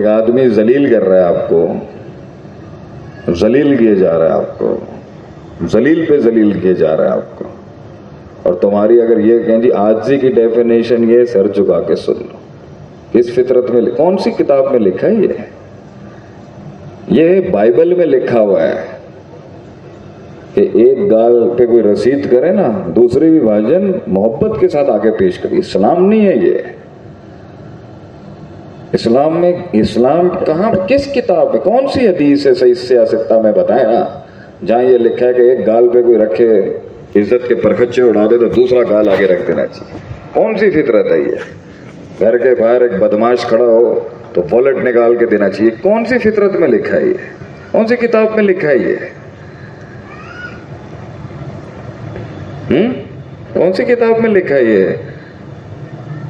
ایک آدمی ذلیل کر رہا ہے آپ کو، ذلیل کیے جا رہا ہے آپ کو، ذلیل پہ ذلیل کیے جا رہا ہے آپ کو، اور تمہاری اگر یہ کہیں جی عاجزی کی ڈیفینیشن یہ سر جھکا کے سن لو، کس فطرت میں کون سی کتاب میں لکھا ہے یہ بائبل میں لکھا ہوا ہے کہ ایک گال پہ کوئی رسید کرے نا دوسری بھی بھاجن محبت کے ساتھ آگے پیش کری. اسلام نہیں ہے یہ. اسلام میں، اسلام کہاں، کس کتاب میں، کون سی حدیث ہے صحیح سیاستہ میں بتائیں نا جہاں یہ لکھا ہے کہ ایک گال پہ کوئی رکھے عزت کے پرخچے اڑا دے تو دوسرا گال آگے رکھ دینا چاہیے. کون سی فطرت ہے یہ؟ گھر کے باہر ایک بدماش کھڑا ہو تو والٹ نکال کے دینا چاہیے. کون سی فطرت میں لکھا ہے یہ؟ کون سی کتاب میں لکھا ہے یہ؟ کون سی کتاب میں لکھا ہے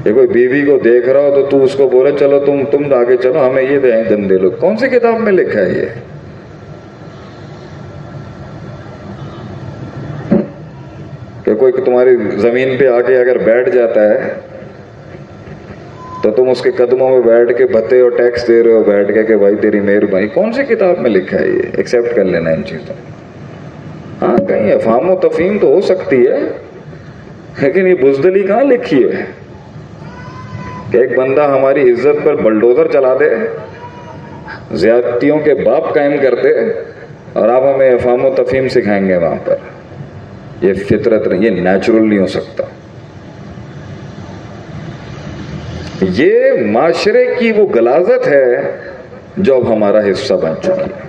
یہ کوئی بیوی کو دیکھ رہا ہو تو اس کو بولے چلو تم آگے چلو ہمیں یہ دیں دن دے لو. کون سی کتاب میں لکھا ہے یہ؟ کہ کوئی تمہاری زمین پہ آ کے اگر بیٹھ جاتا ہے تو تم اس کے قدموں میں بیٹھ کے بھتے اور ٹیکس دے رہے ہو بیٹھ کے کہ بھائی تیری مہربانی. کون سی کتاب میں لکھا ہے یہ؟ ایکسیپٹ کر لینا ان چیزوں. ہاں کہیں افہام و تفہیم تو ہو سکتی ہے لیکن یہ بزدلی کہاں لکھی ہے کہ ایک بندہ ہماری عزت پر بلڈوزر چلا دے، زیادتیوں کے باپ قائم کر دے اور آپ ہمیں افہام و تفہیم سکھائیں گے وہاں پر. یہ فطرت نہیں، یہ نیچرل نہیں ہو سکتا. یہ معاشرے کی وہ غلاظت ہے جو اب ہمارا حصہ بن چکی ہے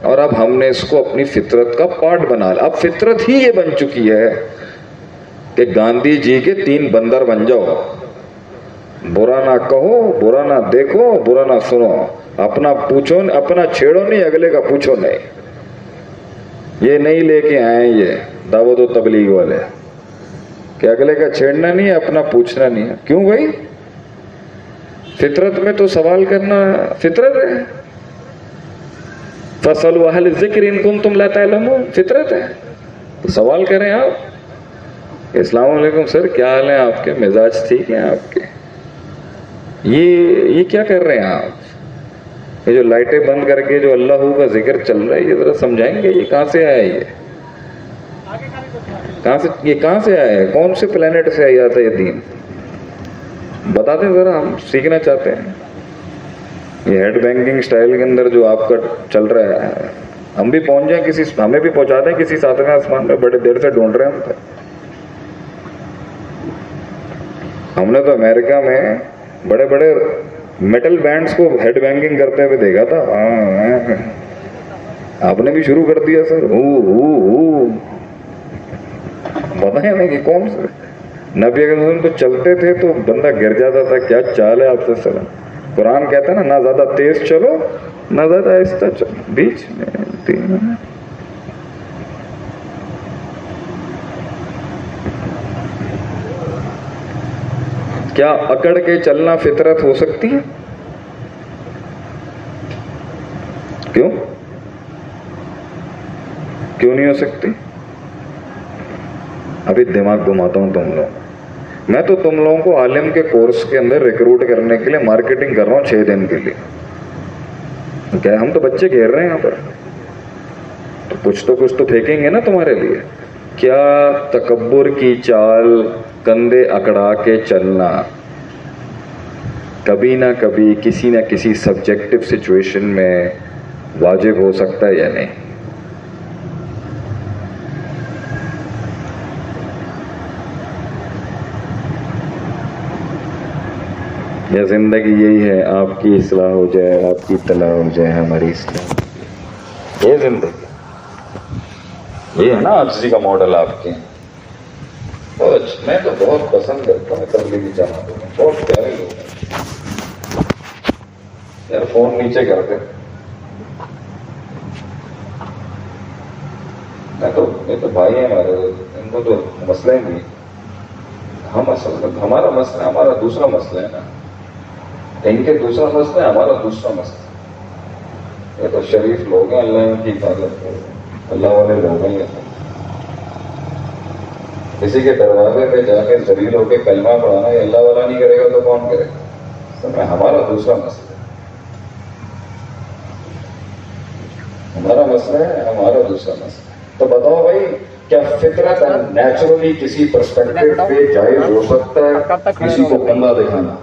اور اب ہم نے اس کو اپنی فطرت کا پارٹ بنا لیا. اب فطرت ہی یہ بن چکی ہے کہ گاندھی جی کے 3 بندر بن جاؤ. برا نہ کہو، برا نہ دیکھو، برا نہ سنو، اپنا پوچھو، اپنا چھیڑو نہیں، اگلے کا پوچھو نہیں. یہ نہیں لے کے آئے یہ دعوت و تبلیغ والے کہ اگلے کا چھیڑنا نہیں ہے، اپنا پوچھنا نہیں ہے. کیوں بھائی؟ فطرت میں تو سوال کرنا فطرت ہے. فَاسْأَلُوا أَهْلَ الذِّكْرِ إِن كُنتُمْ لَا تَعْلَمُونَ. فطرت ہے تو سوال کریں آپ. السلام علیکم سر، کیا حال ہے آپ کے؟ مزاج ٹھیک ہیں آپ کے؟ یہ کیا کر رہے ہیں آپ؟ یہ جو لائٹیں بند کر کے جو اللہ کا ذکر چل رہا ہے یہ ذرا سمجھائیں گے یہ کہاں سے آیا ہے؟ یہ کہاں سے آیا ہے؟ کون سے پلانٹ سے آیا تھا یہ دین؟ بتا دیں ذرا، ہم سیکھنا چاہتے ہیں. یہ ہیڈ بینکنگ سٹائل کے اندر جو آپ کا چل رہا ہے ہم بھی پہنچ جائیں ہمیں بھی پہنچا دیں کسی 7ویں آسمان میں. بڑے دیر سے ڈھونڈ رہے ہیں ہم نے تو امریکہ میں بڑے بڑے میٹل بینڈز کو ہیڈ بینکنگ کرتے ہوئے دیکھا تھا. آپ نے بھی شروع کر دیا سر. بتائیں نا کہ کون سے نبی اگر تو چلتے تھے تو بندہ گر جاتا تھا. کیا چال ہے آپ سے سلام. قرآن کہتا ہے نا نہ زیادہ تیز چلو نہ زیادہ آہستہ چلو، بیچ میں. کیا اکڑ کے چلنا فطرت ہو سکتی ہے؟ کیوں نہیں ہو سکتی؟ ابھی دماغ گھماتا ہوں تم لوگ. میں تو تم لوگوں کو عالم کے کورس کے اندر ریکروٹ کرنے کے لیے مارکیٹنگ کر رہا ہوں 6 دن کے لیے. کیا ہم تو بچے گھیر رہے ہیں یہاں پر، تو کچھ تو پھینکیں گے نا تمہارے لیے. کیا تکبر کی چال کندھے اکڑا کے چلنا کبھی نہ کبھی کسی نہ کسی سبجیکٹو سچویشن میں واجب ہو سکتا ہے یا نہیں؟ یا زندگی یہی ہے آپ کی اصلاح ہو جائے، آپ کی اطلاع ہو جائے، ہماری اصلاح؟ یہ زندگی یہ ہے نا عاجزی کا ماڈل آپ کے. میں تو بہت پسند کرتا ہوں تبلیغی جماعتوں میں، بہت پیارے لوگ ہیں یار. فون نیچے کر دے. یہ تو بھائی ہیں ہمارے، ان کو تو مسئلہ ہی نہیں. ہم اصل ہمارا مسئلہ ہمارا دوسرا مسئلہ ہے نا. ان کے دوسرا مسئلہ ہے، ہمارا دوسرا مسئلہ. یہ تو شریف لوگ ہیں، اللہ کی حفاظت کرے، اللہ والے لوگ ہیں. کسی کے دروازے پہ جا کے ذلیل ہو کے کلمہ پڑھانا یہ اللہ والا نہیں کرے گا تو کون کرے گا؟ ہمارا دوسرا مسئلہ ہے. ہمارا مسئلہ ہے، ہمارا دوسرا مسئلہ ہے. تو بتاؤ بھائی، کیا فطرت نیچرلی کسی پرسپیکٹو پہ جائز ہو سکتا ہے کسی کو گندا دکھانا؟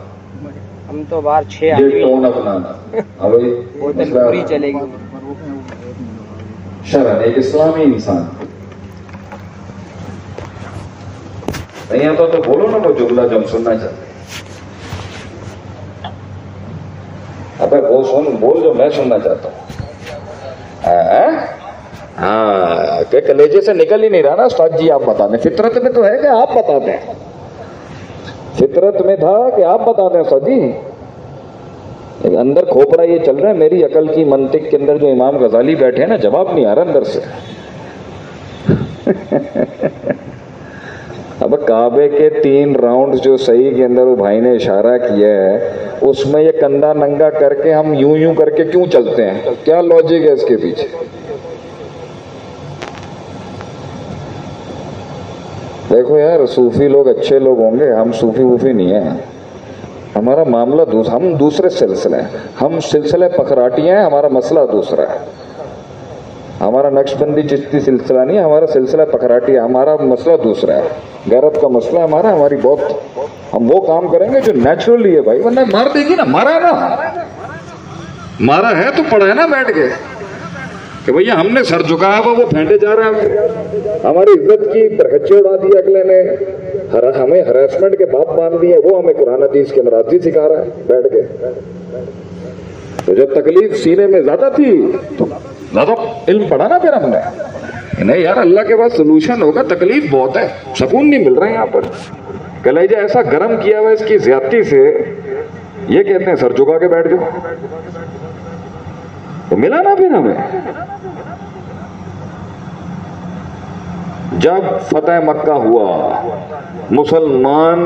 ہم تو باہر 6 یہ ٹون اپنانا، ہاں بھائی بوتل پوری چلے گی. شرع ایک اسلامی انسان نہیں آتا تو بولو نا وہ جملہ جو ہم سننا چاہتے ہیں. ابے وہ سن، بول جو میں سننا چاہتا ہوں. ہاں کہ کلیجے سے نکل ہی نہیں رہا نا استاد جی. آپ بتا دیں، فطرت میں تو ہے کہ آپ بتا دیں. فطرت میں تھا کہ آپ بتا دیں استاد جی. اندر کھوپڑا یہ چل رہا ہے میری عقل کی منطق کے اندر، جو امام غزالی بیٹھے ہیں نا، جواب نہیں آ رہا اندر سے. اب کعبے کے 3 راؤنڈ جو صحیح کے اندر وہ بھائی نے اشارہ کیا ہے، اس میں یہ کندھا ننگا کر کے ہم یوں یوں کر کے کیوں چلتے ہیں؟ کیا لاجک ہے اس کے پیچھے؟ دیکھو یار، صوفی لوگ اچھے لوگ ہوں گے، ہم صوفی ووفی نہیں ہیں. ہمارا معاملہ ہم دوسرے سلسلے ہیں. ہم سلسلے پکھراٹیاں ہیں، ہمارا مسئلہ دوسرا ہے. ہمارا نقش بندی چشتی سلسلہ نہیں ہے، ہمارا سلسلہ پکھراٹی ہے. ہمارا مسئلہ دوسرا ہے، غیرت کا مسئلہ ہے ہمارا. ہماری بہت، ہم وہ کام کریں گے جو نیچرلی ہے بھائی. ورنہ مار دے گی نا، مارا ہے نا، مارا ہے تو پڑا ہے نا بیٹھ کے کہ بھیا ہم نے سر جھکایا ہوا، وہ پھینٹے جا رہا ہے. ہماری عزت کی ترکچے اڑا دی اگلے نے، ہمیں ہراسمنٹ کے باپ باندھ دیے. وہ ہمیں قرآن حدیث کے ناراضی سکھا رہا ہے بیٹھ کے. تو جب تکلیف سینے میں زیادہ تھی تو زیادہ علم پڑھا نا پھر ہم نے. نہیں یار، اللہ کے پاس سلوشن ہوگا. تکلیف بہت ہے، سکون نہیں مل رہا ہے یہاں پر. کلیجہ ایسا گرم کیا ہوا اس کی زیادتی سے، یہ کہتے ہیں سر جھکا کے بیٹھ جاؤ. تو ملا نا پھر ہمیں. جب فتح مکہ ہوا، مسلمان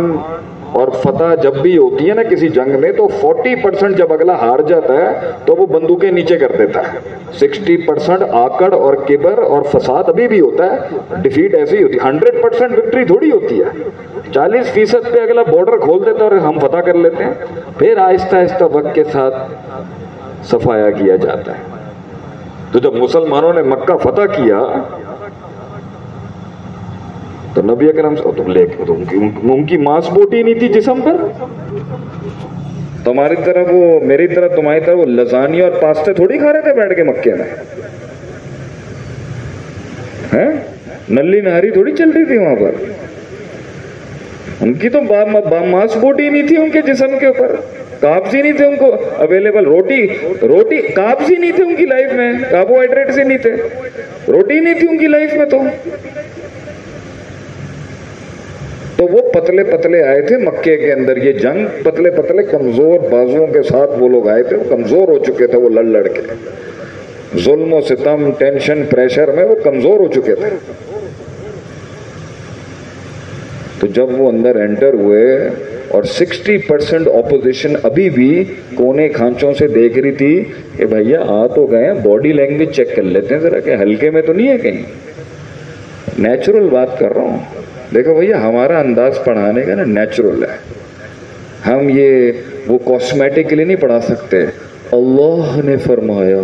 اور فتح جب بھی ہوتی ہے نا کسی جنگ میں، تو 40% جب اگلا ہار جاتا ہے تو وہ بندوقیں نیچے کر دیتا ہے. 60% آکڑ اور کبر اور فساد ابھی بھی ہوتا ہے. ڈیفیٹ ایسی ہوتی ہے. 100% وکٹری تھوڑی ہوتی ہے. 40% پہ اگلا بارڈر کھول دیتا ہے اور ہم فتح کر لیتے ہیں. پھر آہستہ آہستہ وقت کے ساتھ صفایا کیا جاتا ہے. تو جب مسلمانوں نے مکہ فتح کیا تو نبی اکرم ان کی ماس بوٹی نہیں تھی جسم پر. تمہاری طرح وہ، میری طرح تمہاری طرح وہ لزانی اور پاستے تھوڑی کھا رہے تھے بیٹھ کے مکے میں. نلی نہاری تھوڑی چل رہی تھی وہاں پر. ان کی تو ماس بوٹی نہیں تھی ان کے جسم کے اوپر. کاربز ہی نہیں تھے ان کو اویلیبل. روٹی کاربز ہی نہیں تھے ان کی لائف میں. کاربوہائیڈریٹس ہی نہیں تھے. روٹی نہیں تھی ان کی لائف میں. تو وہ پتلے پتلے آئے تھے مکے کے اندر. یہ جنگ پتلے پتلے کمزور بازوؤں کے ساتھ وہ لوگ آئے تھے. وہ کمزور ہو چکے تھے، وہ لڑ کے ظلم و ستم، ٹینشن، پریشر میں وہ کمزور ہو چکے تھے. تو جب وہ اندر انٹر ہوئے اور 60% اپوزیشن ابھی بھی کونے کھانچوں سے دیکھ رہی تھی کہ بھیا آ تو گئے، باڈی لینگویج چیک کر لیتے ہیں ذرا کہ ہلکے میں تو نہیں ہے کہیں. نیچرل بات کر رہا ہوں. دیکھو بھیا، ہمارا انداز پڑھانے کا نا نیچرل ہے. ہم یہ وہ کاسمیٹک کے لیے نہیں پڑھا سکتے. اللہ نے فرمایا.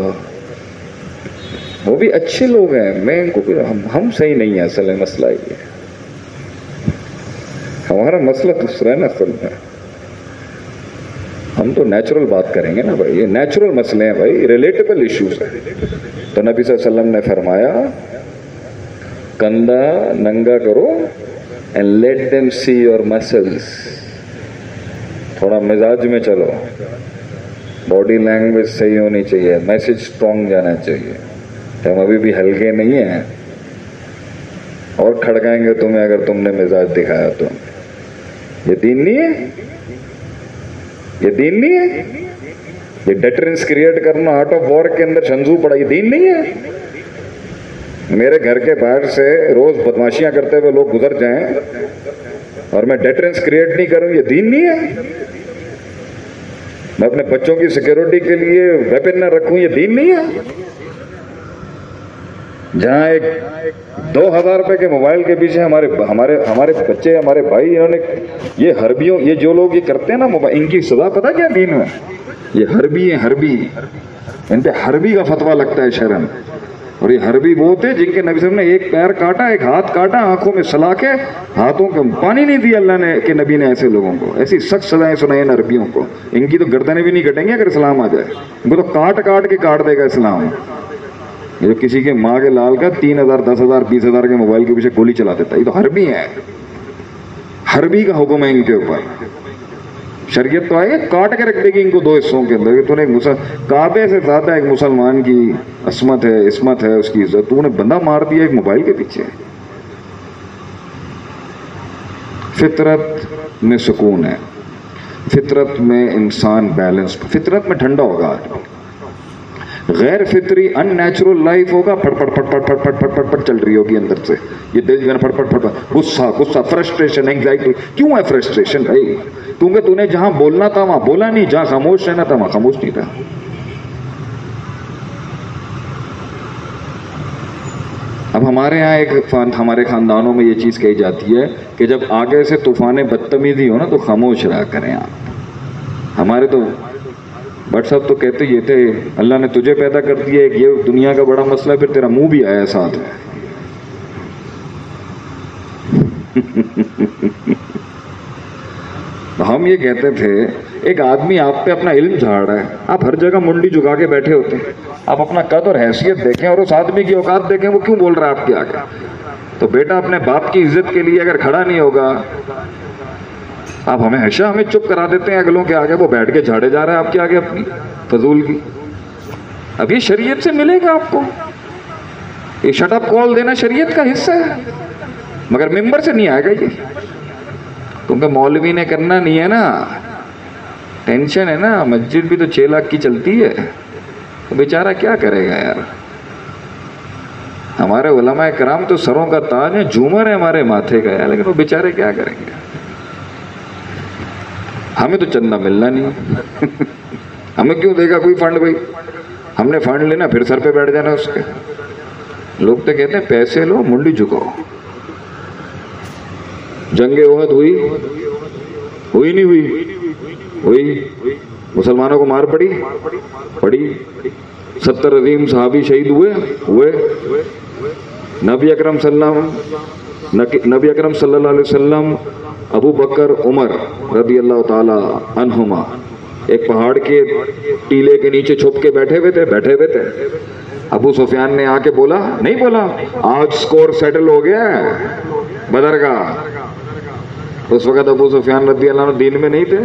وہ بھی اچھے لوگ ہیں، میں ان کو ہم صحیح نہیں ہیں. اصل مسئلہ یہ ہے، ہمارا مسئلہ دوسرا ہے نا. اصل میں ہم تو نیچرل بات کریں گے نا بھائی. یہ نیچرل مسئلے ہیں بھائی، ریلیٹیبل ایشوز ہیں. تو نبی صلی اللہ علیہ وسلم نے فرمایا کندھا ننگا کرو and let them see your muscles. تھوڑا مزاج میں چلو، باڈی لینگویج صحیح ہونی چاہیے، میسج اسٹرانگ جانا چاہیے. ہم ابھی بھی ہلکے نہیں ہیں اور کھڑکائیں گے تمہیں اگر تم نے مزاج دکھایا تو. یہ دین نہیں ہے، یہ دین نہیں ہے. یہ ڈیٹرنس کریٹ کرنا آرٹ آف وار کے اندر شنزو پڑا، یہ دین نہیں ہے. میرے گھر کے باہر سے روز بدماشیاں کرتے ہوئے لوگ گزر جائیں اور میں ڈیٹرنس کریٹ نہیں کروں، یہ دین نہیں ہے. میں اپنے بچوں کی سیکیورٹی کے لیے ویپن نہ رکھوں، یہ دین نہیں ہے. جہاں ایک 2000 روپے کے موبائل کے پیچھے ہمارے بچے، ہمارے بھائی، انہوں نے یہ حربیوں، یہ جو لوگ یہ کرتے ہیں نا موبائل، ان کی سزا پتہ کیا دین میں؟ یہ حربی ہیں، حربی. ان پہ حربی کا فتویٰ لگتا ہے شرن. اور یہ حربی وہ ہوتے جن کے نبی صلی اللہ علیہ وسلم نے ایک پیر کاٹا, ایک ہاتھ کاٹا, آنکھوں میں سلاخے, ہاتھوں کو پانی نہیں دیا اللہ نے کہ نبی نے ایسے لوگوں کو. ایسی سخت سزائیں سنائی ان عربیوں کو. ان کی تو گردنیں بھی نہیں کٹیں گے اگر اسلام آ جائے, ان کو تو کاٹ کاٹ کے کاٹ دے گا اسلام. جو کسی کے ماں کے لال کا 3,000 10,000 20,000 کے موبائل کے پیچھے گولی چلا دیتا ہے, یہ تو حربی ہے. حربی کا حکم ہے ان کے اوپر. شریعت تو آئے کاٹ کے رکھ دے گی ان کو 2 حصوں کے اندر. تو نے کعبے سے زیادہ ایک مسلمان کی عصمت ہے, عصمت ہے, اس کی عزت, تو نے بندہ مار دیا ایک موبائل کے پیچھے. فطرت میں سکون ہے, فطرت میں انسان بیلنس, فطرت میں ٹھنڈا ہوگا. غیر فطری ان نیچرل لائف ہوگا, پھٹ پھٹ پھٹ پھٹ پھٹ پھٹ پھٹ پھٹ چل رہی ہوگی اندر سے. یہ دل میں پھٹ پھٹ پھٹ, غصہ غصہ, فرسٹریشن, اینگزائٹی. کیوں ہے فرسٹریشن بھائی؟ کیونکہ تو نے جہاں بولنا تھا وہاں بولا نہیں, جہاں خاموش رہنا تھا وہاں خاموش نہیں تھا. اب ہمارے یہاں ہمارے خاندانوں میں یہ چیز کہی جاتی ہے کہ جب آگے سے طوفان بدتمیزی ہو نا تو خاموش رہا کریں آپ. ہمارے تو بٹ صاحب تو کہتے یہ تھے اللہ نے تجھے پیدا کر دیا, یہ دنیا کا بڑا مسئلہ, پھر تیرا منہ بھی آیا ساتھ میں. ہم یہ کہتے تھے ایک آدمی آپ پہ اپنا علم جھاڑ رہا ہے, آپ ہر جگہ منڈی جھکا کے بیٹھے ہوتے ہیں, آپ اپنا قد اور حیثیت دیکھیں اور اس آدمی کی اوقات دیکھیں وہ کیوں بول رہا ہے آپ کے آگے. تو بیٹا اپنے باپ کی عزت کے لیے اگر کھڑا نہیں ہوگا, آپ ہمیشہ ہمیں چپ کرا دیتے ہیں اگلوں کے آگے, وہ بیٹھ کے جھاڑے جا رہا ہے آپ کے آگے اپنی فضول کی. اب یہ شریعت سے ملے گا آپ کو, یہ شٹ اپ کال دینا شریعت کا حصہ ہے, مگر ممبر سے نہیں آئے گا یہ, کیونکہ مولوی نے کرنا نہیں ہے نا, ٹینشن ہے نا. مسجد بھی تو 6 لاکھ کی چلتی ہے, تو بیچارہ کیا کرے گا یار. ہمارے علماء کرام تو سروں کا تاج ہے, جھومر ہے ہمارے ماتھے کا ہے, لیکن وہ بیچارے کیا کریں گے. ہمیں تو چندہ ملنا نہیں. ہمیں کیوں دے گا کوئی فنڈ بھائی؟ ہم نے فنڈ لینا پھر سر پہ بیٹھ جانا اس کے. لوگ تو کہتے ہیں پیسے لو منڈی جھکاؤ. جنگ احد ہوئی نہیں ہوئی, مسلمانوں کو مار پڑی. 70 عظیم صحابی شہید ہوئے. نبی اکرم صلی اللہ علیہ وسلم, ابو بکر, عمر رضی اللہ تعالی عنہما ایک پہاڑ کے ٹیلے کے نیچے چھپ کے بیٹھے ہوئے تھے. ابو سفیان نے آ کے بولا, نہیں بولا آج سکور سیٹل ہو گیا ہے بدر کا. اس وقت ابو سفیان رضی اللہ عنہ دین میں نہیں تھے.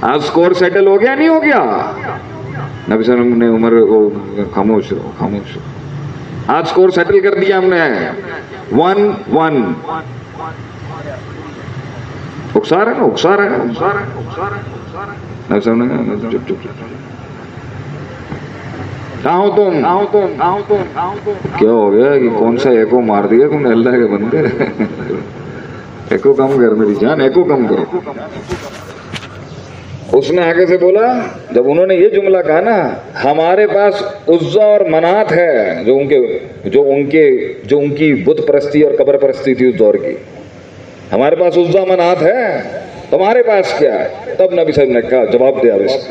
آج سکور سیٹل ہو گیا نہیں ہو گیا؟ نبی صلی اللہ علیہ وسلم نے عمر کو خاموش رہو, آج سکور سیٹل کر دیا ہم نے 1-1. اکسار ہے کہاں ہو تم؟ کیا ہو گیا کہ کون سا ایکو مار دیا تم نے اللہ کے بندے؟ ایکو کم کر میری جان, ایکو کم کرو. اس نے آگے سے بولا, جب انہوں نے یہ جملہ کہا نا, ہمارے پاس عزا اور منات ہے, جو ان کی بت پرستی اور قبر پرستی تھی اس دور کی, ہمارے پاس عزا منات ہے, تمہارے پاس کیا ہے؟ تب نبی صلی اللہ علیہ وسلم نے کہا, جواب دیا اس کو.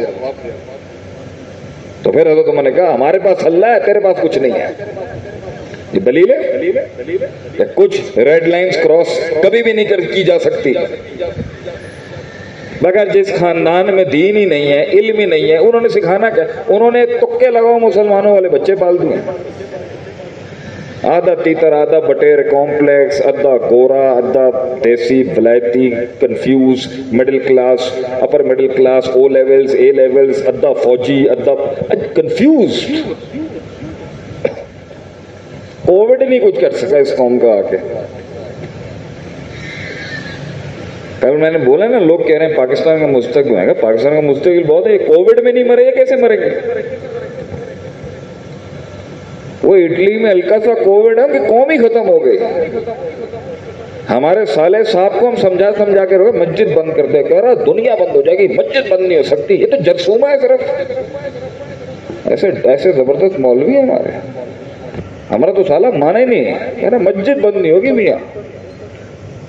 تو پھر حضرت عمر نے کہا, ہمارے پاس اللہ ہے, تیرے پاس کچھ نہیں ہے. یہ دلیل ہے, کچھ ریڈ لائنز کراس کبھی بھی نہیں کی جا سکتی. مگر جس خاندان میں دین ہی نہیں ہے, علم ہی نہیں ہے, انہوں نے سکھانا کیا؟ انہوں نے تکے لگاؤ مسلمانوں والے بچے پال دیے. آدھا تیتر, آدھا بٹیر, کمپلیکس, آدھا گورا, آدھا دیسی, ولایتی, confused, middle class, upper middle class, O levels, A levels, آدھا فوجی, آدھا کنفیوز. کووڈ نہیں کچھ کر سکا اس قوم کا آ کے. کل میں نے بولا نا, لوگ کہہ رہے ہیں پاکستان کا مستقبل ہے. پاکستان کا مستقبل بہت ہے. کووڈ میں نہیں مرے, یہ کیسے مریں گے؟ وہ اٹلی میں ہلکا سا کووڈ ہے کہ قوم ہی ختم ہو گئی. ہمارے صالح صاحب کو ہم سمجھا کے رہے, مسجد بند کر دے. کہہ رہا دنیا بند ہو جائے گی, مسجد بند نہیں ہو سکتی. یہ تو جرثومہ ہے صرف. ایسے زبردست مولوی ہیں ہمارے. ہمارا تو سالہ مانا ہی نہیں ہے. کہہ رہا مسجد بند نہیں ہوگی میاں,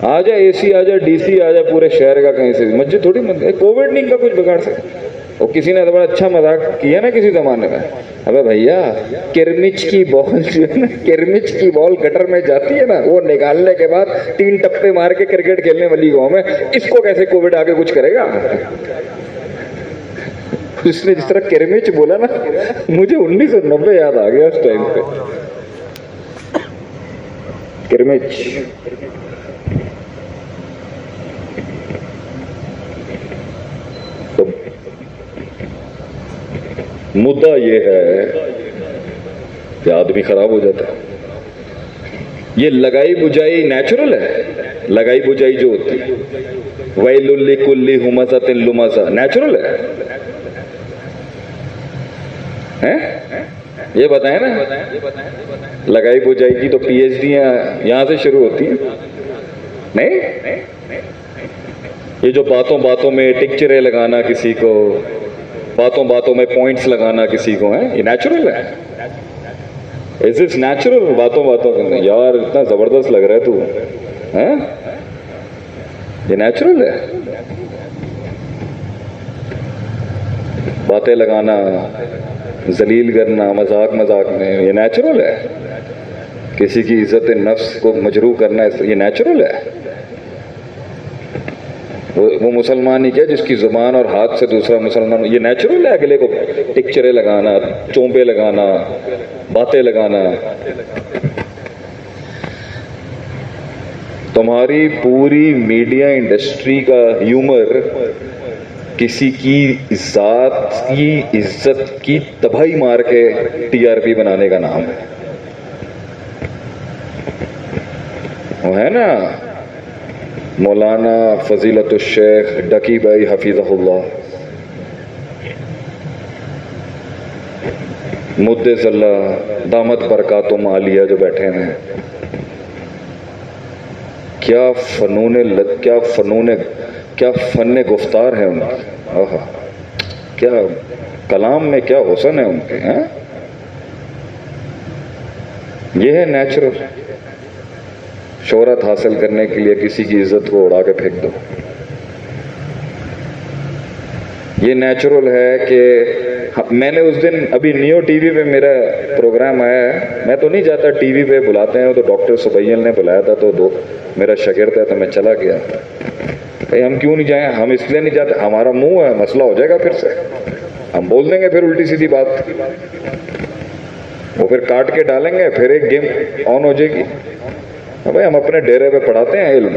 آ جائے اے سی, آ جائے ڈی سی, آ جائے پورے شہر کا کہیں سے, مسجد تھوڑی بند ہے. کووڈ نہیں کا کچھ بگاڑ سکتا. اور کسی نے تو بڑا اچھا مذاق کیا نا کسی زمانے میں, ابے بھیا کرمچ کی بال جو ہے نا, کرمچ کی بال گٹر میں جاتی ہے نا, وہ نکالنے کے بعد 3 ٹپے مار کے کرکٹ کھیلنے والی گاؤں میں اس کو کیسے کووڈ آ کے کچھ کرے گا. اس نے جس طرح کرمچ بولا نا, مجھے 1990 یاد آ گیا اس ٹائم پہ. کرمچ تو مدعا یہ ہے کہ آدمی خراب ہو جاتا ہے. یہ لگائی بجائی نیچرل ہے, لگائی بجائی جو ہوتی ہے ویل لکل ہمزۃ لمزہ نیچرل ہے. یہ بتائیں نا, لگائی بجائی کی تو پی ایچ ڈی یہاں سے شروع ہوتی ہیں. نہیں, یہ جو باتوں باتوں میں ٹکچریں لگانا کسی کو, باتوں باتوں میں پوائنٹس لگانا کسی کو, ہے یہ نیچرل ہے. از اٹ نیچرل باتوں باتوں میں یار اتنا زبردست لگ رہا ہے تو, یہ نیچرل ہے. باتیں لگانا, ذلیل کرنا مذاق مذاق میں, یہ نیچرل ہے. کسی کی عزت نفس کو مجروح کرنا یہ نیچرل ہے. وہ مسلمان ہی کیا جس کی زبان اور ہاتھ سے دوسرا مسلمان, یہ نیچرل ہے. اگلے کو ٹکچریں لگانا, چونبے لگانا, باتیں لگانا. تمہاری پوری میڈیا انڈسٹری کا ہیومر کسی کی ذات کی عزت کی تباہی مار کے ٹی آر پی بنانے کا نام ہے. وہ ہے نا مولانا فضیلت الشیخ ڈکی بھائی حفیظہ اللہ, مدث اللہ دامت برکاتہم عالیہ جو بیٹھے ہیں, کیا فن گفتار ہے ان کی, کیا کلام میں کیا حسن ہے ان کے. یہ ہے نیچرل. شہرت حاصل کرنے کے لیے کسی کی عزت کو اڑا کے پھینک دو. یہ نیچرل ہے کہ میں نے اس دن ابھی نیو ٹی وی پہ میرا پروگرام آیا ہے, میں تو نہیں جاتا ٹی وی پہ, بلاتے ہیں تو ڈاکٹر سبیل نے بلایا تھا تو میرا شاگرد ہے تو میں چلا گیا. ہم کیوں نہیں جائیں, ہم اس لیے نہیں جاتے, ہمارا منہ ہے, مسئلہ ہو جائے گا پھر سے, ہم بول دیں گے پھر الٹی سیدھی بات, وہ پھر کاٹ کے ڈالیں گے, پھر ایک گیم آن ہو جائے گی. بھائی ہم اپنے ڈیرے پہ پڑھاتے ہیں علم,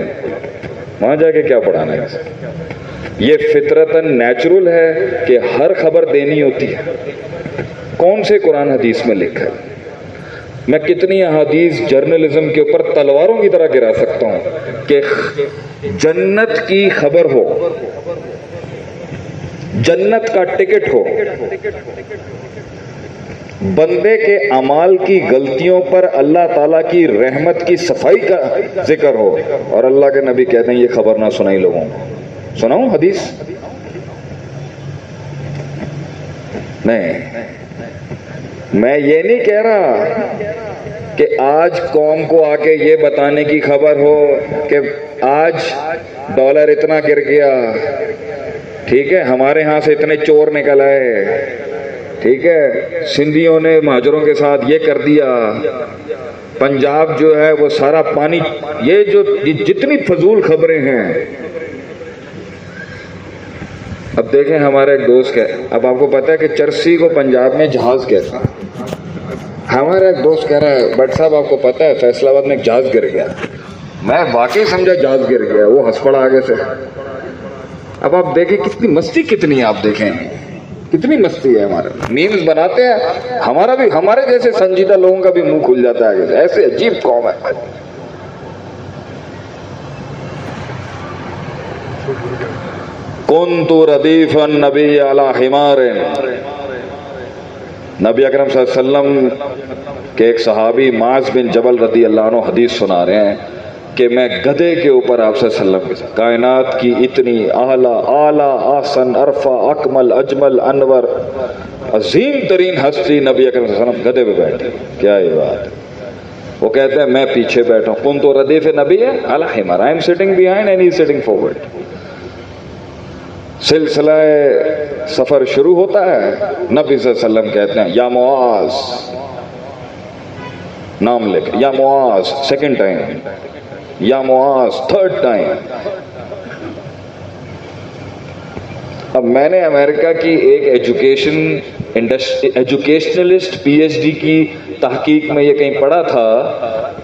وہاں جا کے کیا پڑھانا ہے. یہ فطرتاً نیچرل ہے کہ ہر خبر دینی ہوتی ہے. کون سے قرآن حدیث میں لکھا ہے؟ میں کتنی احادیث جرنلزم کے اوپر تلواروں کی طرح گرا سکتا ہوں کہ جنت کی خبر ہو, جنت کا ٹکٹ ہو, بندے کے اعمال کی غلطیوں پر اللہ تعالیٰ کی رحمت کی صفائی کا ذکر ہو, اور اللہ کے نبی کہتے ہیں یہ خبر نہ سنائی لوگوں کو. سناؤں حدیث؟ نہیں, میں یہ نہیں کہہ رہا کہ آج قوم کو آ کے یہ بتانے کی خبر ہو کہ آج ڈالر اتنا گر گیا, ٹھیک ہے, ہمارے ہاں سے اتنے چور نکل آئے, ٹھیک ہے, سندھیوں نے مہاجروں کے ساتھ یہ کر دیا, پنجاب جو ہے وہ سارا پانی, یہ جو جتنی فضول خبریں ہیں. اب دیکھیں ہمارا ایک دوست ہے, اب آپ کو پتا ہے کہ چرسی کو پنجاب میں جہاز کہتے ہیں. ہمارا ایک دوست کہہ رہا ہے بٹ صاحب آپ کو پتا ہے فیصلہ آباد میں ایک جہاز گر گیا. میں واقعی سمجھا جہاز گر گیا, وہ ہنس پڑا آگے سے. اب آپ دیکھیں کتنی مستی, کتنی آپ دیکھیں کتنی مستی ہے. ہمارے میمز بناتے ہیں, ہمارا بھی, ہمارے جیسے سنجیدہ لوگوں کا بھی منہ کھل جاتا ہے آگے سے. ایسے عجیب قوم ہے. کنت ردیف النبی علی حمار, نبی اکرم صلی اللہ علیہ وسلم کے ایک صحابی معاذ بن جبل رضی اللہ عنہ حدیث سنا رہے ہیں کہ میں گدھے کے اوپر آپ صلی اللہ علیہ وسلم کے ساتھ, کائنات کی اتنی اعلیٰ احسن عرفہ اکمل اجمل انور عظیم ترین ہستی نبی اکرم صلی اللہ علیہ وسلم گدھے پہ بیٹھے. کیا یہ بات ہے. وہ کہتے ہیں میں پیچھے بیٹھا ہوں. کن تو ردیف نبی ہے علی حمار, I am sitting behind and he is sitting forward. سلسلہ سفر شروع ہوتا ہے، نبی صلی اللہ علیہ وسلم کہتے ہیں یا معاذ، نام لے کے، یا معاذ سیکنڈ ٹائم، یا معاذ تھرڈ ٹائم۔ اب میں نے امریکہ کی ایک ایجوکیشنلسٹ پی ایچ ڈی کی تحقیق میں یہ کہیں پڑھا تھا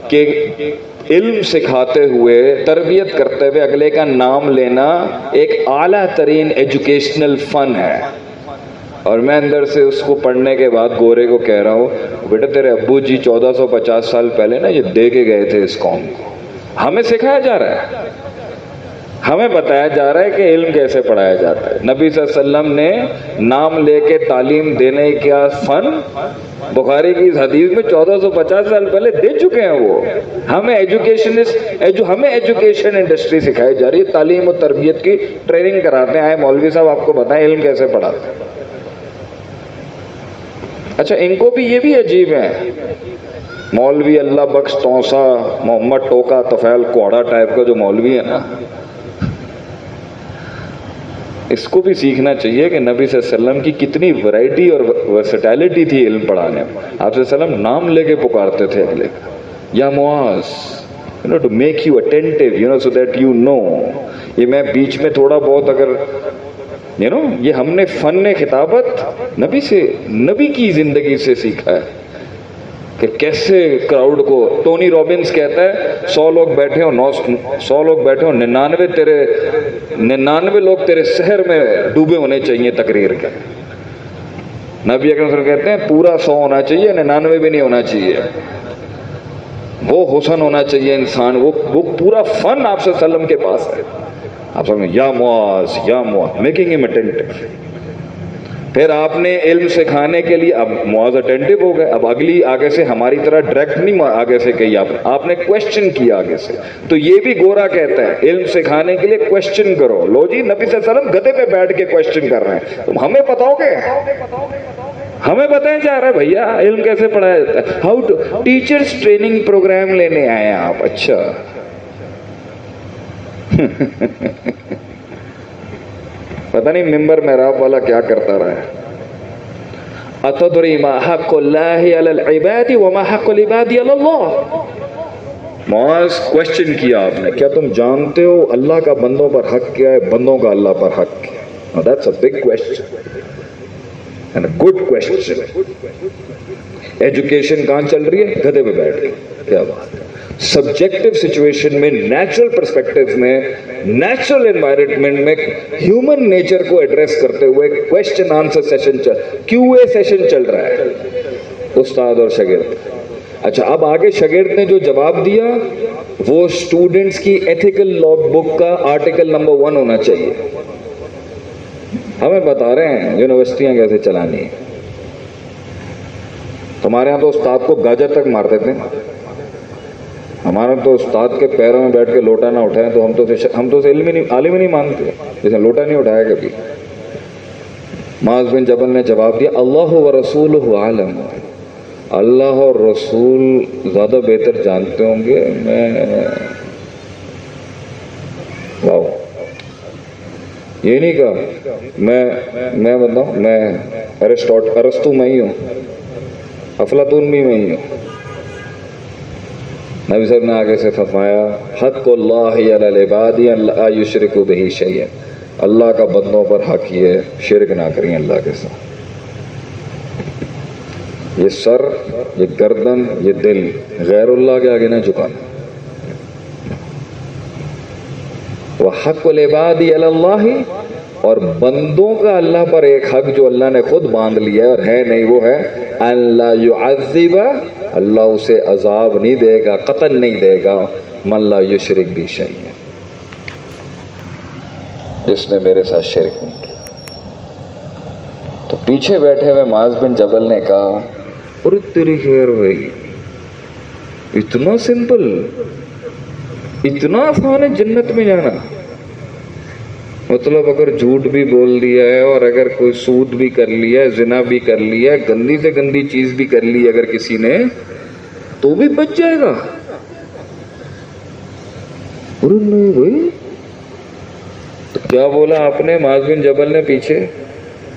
کہ علم سکھاتے ہوئے، تربیت کرتے ہوئے اگلے کا نام لینا ایک اعلیٰ ترین ایجوکیشنل فن ہے۔ اور میں اندر سے اس کو پڑھنے کے بعد گورے کو کہہ رہا ہوں، بیٹا تیرے ابو جی 1450 سال پہلے نا یہ دے کے گئے تھے اس قوم کو، ہمیں سکھایا جا رہا ہے، ہمیں بتایا جا رہا ہے کہ علم کیسے پڑھایا جاتا ہے۔ نبی صلی اللہ علیہ وسلم نے نام لے کے تعلیم دینے کا فن بخاری کی اس حدیث میں 1450 سال پہلے دے چکے ہیں وہ۔ ہمیں ایجوکیشن انڈسٹری سکھائی جا رہی ہے، تعلیم و تربیت کی ٹریننگ کراتے ہیں۔ آئے مولوی صاحب آپ کو بتائیں علم کیسے پڑھاتے ہیں۔ اچھا ان کو بھی یہ بھی عجیب ہے، مولوی اللہ بخش توسا، محمد ٹوکا طفیل کوڑا ٹائپ کا جو مولوی ہے نا، اس کو بھی سیکھنا چاہیے کہ نبی صلی اللہ علیہ وسلم کی کتنی ورائٹی اور ورسٹیلٹی تھی علم پڑھانے میں۔ آپ صلی اللہ علیہ وسلم نام لے کے پکارتے تھے اگلے یا Muaz, to make you attentive, so that you know. یہ میں بیچ میں تھوڑا بہت اگر یہ ہم نے فن خطابت نبی کی زندگی سے سیکھا ہے کہ کیسے کراؤڈ کو، ٹونی رابنس کہتا ہے 100 لوگ بیٹھے ہو 99 لوگ تیرے شہر میں ڈوبے ہونے چاہیے تقریر کے۔ نبی اکرم صلی اللہ علیہ وسلم کہتے ہیں پورا 100 ہونا چاہیے، 99 بھی نہیں ہونا چاہیے۔ وہ حسن ہونا چاہیے انسان، وہ پورا فن آپ صلی اللہ علیہ وسلم کے پاس ہے۔ آپ سمجھیں یا معاذ میکنگ ہم اٹینٹیو۔ پھر آپ نے علم سکھانے کے لیے، اب معاذ اٹینٹیو ہو گئے، اب اگلی آگے سے ہماری طرح ڈائریکٹ نہیں آگے سے کہی، آپ نے کویسچن کیا آگے سے۔ تو یہ بھی گورا کہتا ہے علم سکھانے کے لیے کویسچن کرو۔ لو جی نبی صلی اللہ علیہ وسلم گدھے پہ بیٹھ کے کویسچن کر رہے ہیں، تم ہمیں بتاؤ گے؟ ہمیں بتایا جا رہا ہے بھیا علم کیسے پڑھایا جاتا ہے۔ How to teachers training programme لینے آئے ہیں آپ، اچھا پتہ نہیں ممبر محراب والا کیا کرتا رہا ہے۔ اتدری ما حق اللہ علی العباد وما حق العباد علی اللہ۔ معاذ کوشچن کیا آپ نے، کیا تم جانتے ہو اللہ کا بندوں پر حق کیا ہے، بندوں کا اللہ پر حق کیا ہے؟ That's a big question and a good question۔ Education کہاں چل رہی ہے؟ گدھے پہ بیٹھ کے، کیا بات ہے۔ سبجیکٹو سچویشن میں، نیچرل پرسپیکٹو میں، نیچرل انوائرمنٹ میں ہیومن نیچر کو ایڈریس کرتے ہوئے question answer session Q A session چل رہا ہے، استاد اور شاگرد۔ اچھا اب آگے شاگرد نے جو جواب دیا وہ اسٹوڈنٹس کی ایتھیکل لاگ بک کا آرٹیکل نمبر 1 ہونا چاہیے۔ ہمیں بتا رہے ہیں یونیورسٹیاں کیسے چلانی ہیں۔ تمہارے ہاں تو استاد کو گاجر تک مارتے تھے، ہمارا تو استاد کے پیروں میں بیٹھ کے لوٹا نہ اٹھائے تو ہم تو عالم ہی نہیں مانتے، جیسے لوٹا نہیں اٹھایا کبھی۔ معاذ بن جبل نے جواب دیا اللہ و رسولہ عالم، اللہ اور رسول زیادہ بہتر جانتے ہوں گے۔ واو، یہ نہیں کہا میں بتاؤں، میں ارسطو میں ہی ہوں، افلاطون بھی میں ہی ہوں۔ نبی صاحب نے آگے سے فرمایا حق اللہ علی العباد ان لا یشرکوا بہ شیئا، اللہ کا بندوں پر حق یہ شرک نہ کریں اللہ کے ساتھ۔ یہ سر، یہ گردن، یہ دل غیر اللہ کے آگے نہ جھکانا۔ وحق العباد علی اللہ، اور بندوں کا اللہ پر ایک حق جو اللہ نے خود باندھ لیا ہے اور ہے نہیں، وہ ہے ان لا يعذب، اللہ اسے عذاب نہیں دے گا، قتل نہیں دے گا، من لا یشرک بہ شیئا، جس نے میرے ساتھ شرک نہیں کیا۔ تو پیچھے بیٹھے ہوئے معاذ بن جبل نے کہا اور تیری خیر بھائی، اتنا سمپل، اتنا آسان ہے جنت میں جانا؟ مطلب اگر جھوٹ بھی بول دیا ہے اور اگر کوئی سود بھی کر لیا ہے، زنا بھی کر لیا ہے، گندی سے گندی چیز بھی کر لی اگر کسی نے، تو بھی بچ جائے گا؟ ارے نہیں بھائی، تو کیا بولا آپ نے؟ معاذ بن جبل نے پیچھے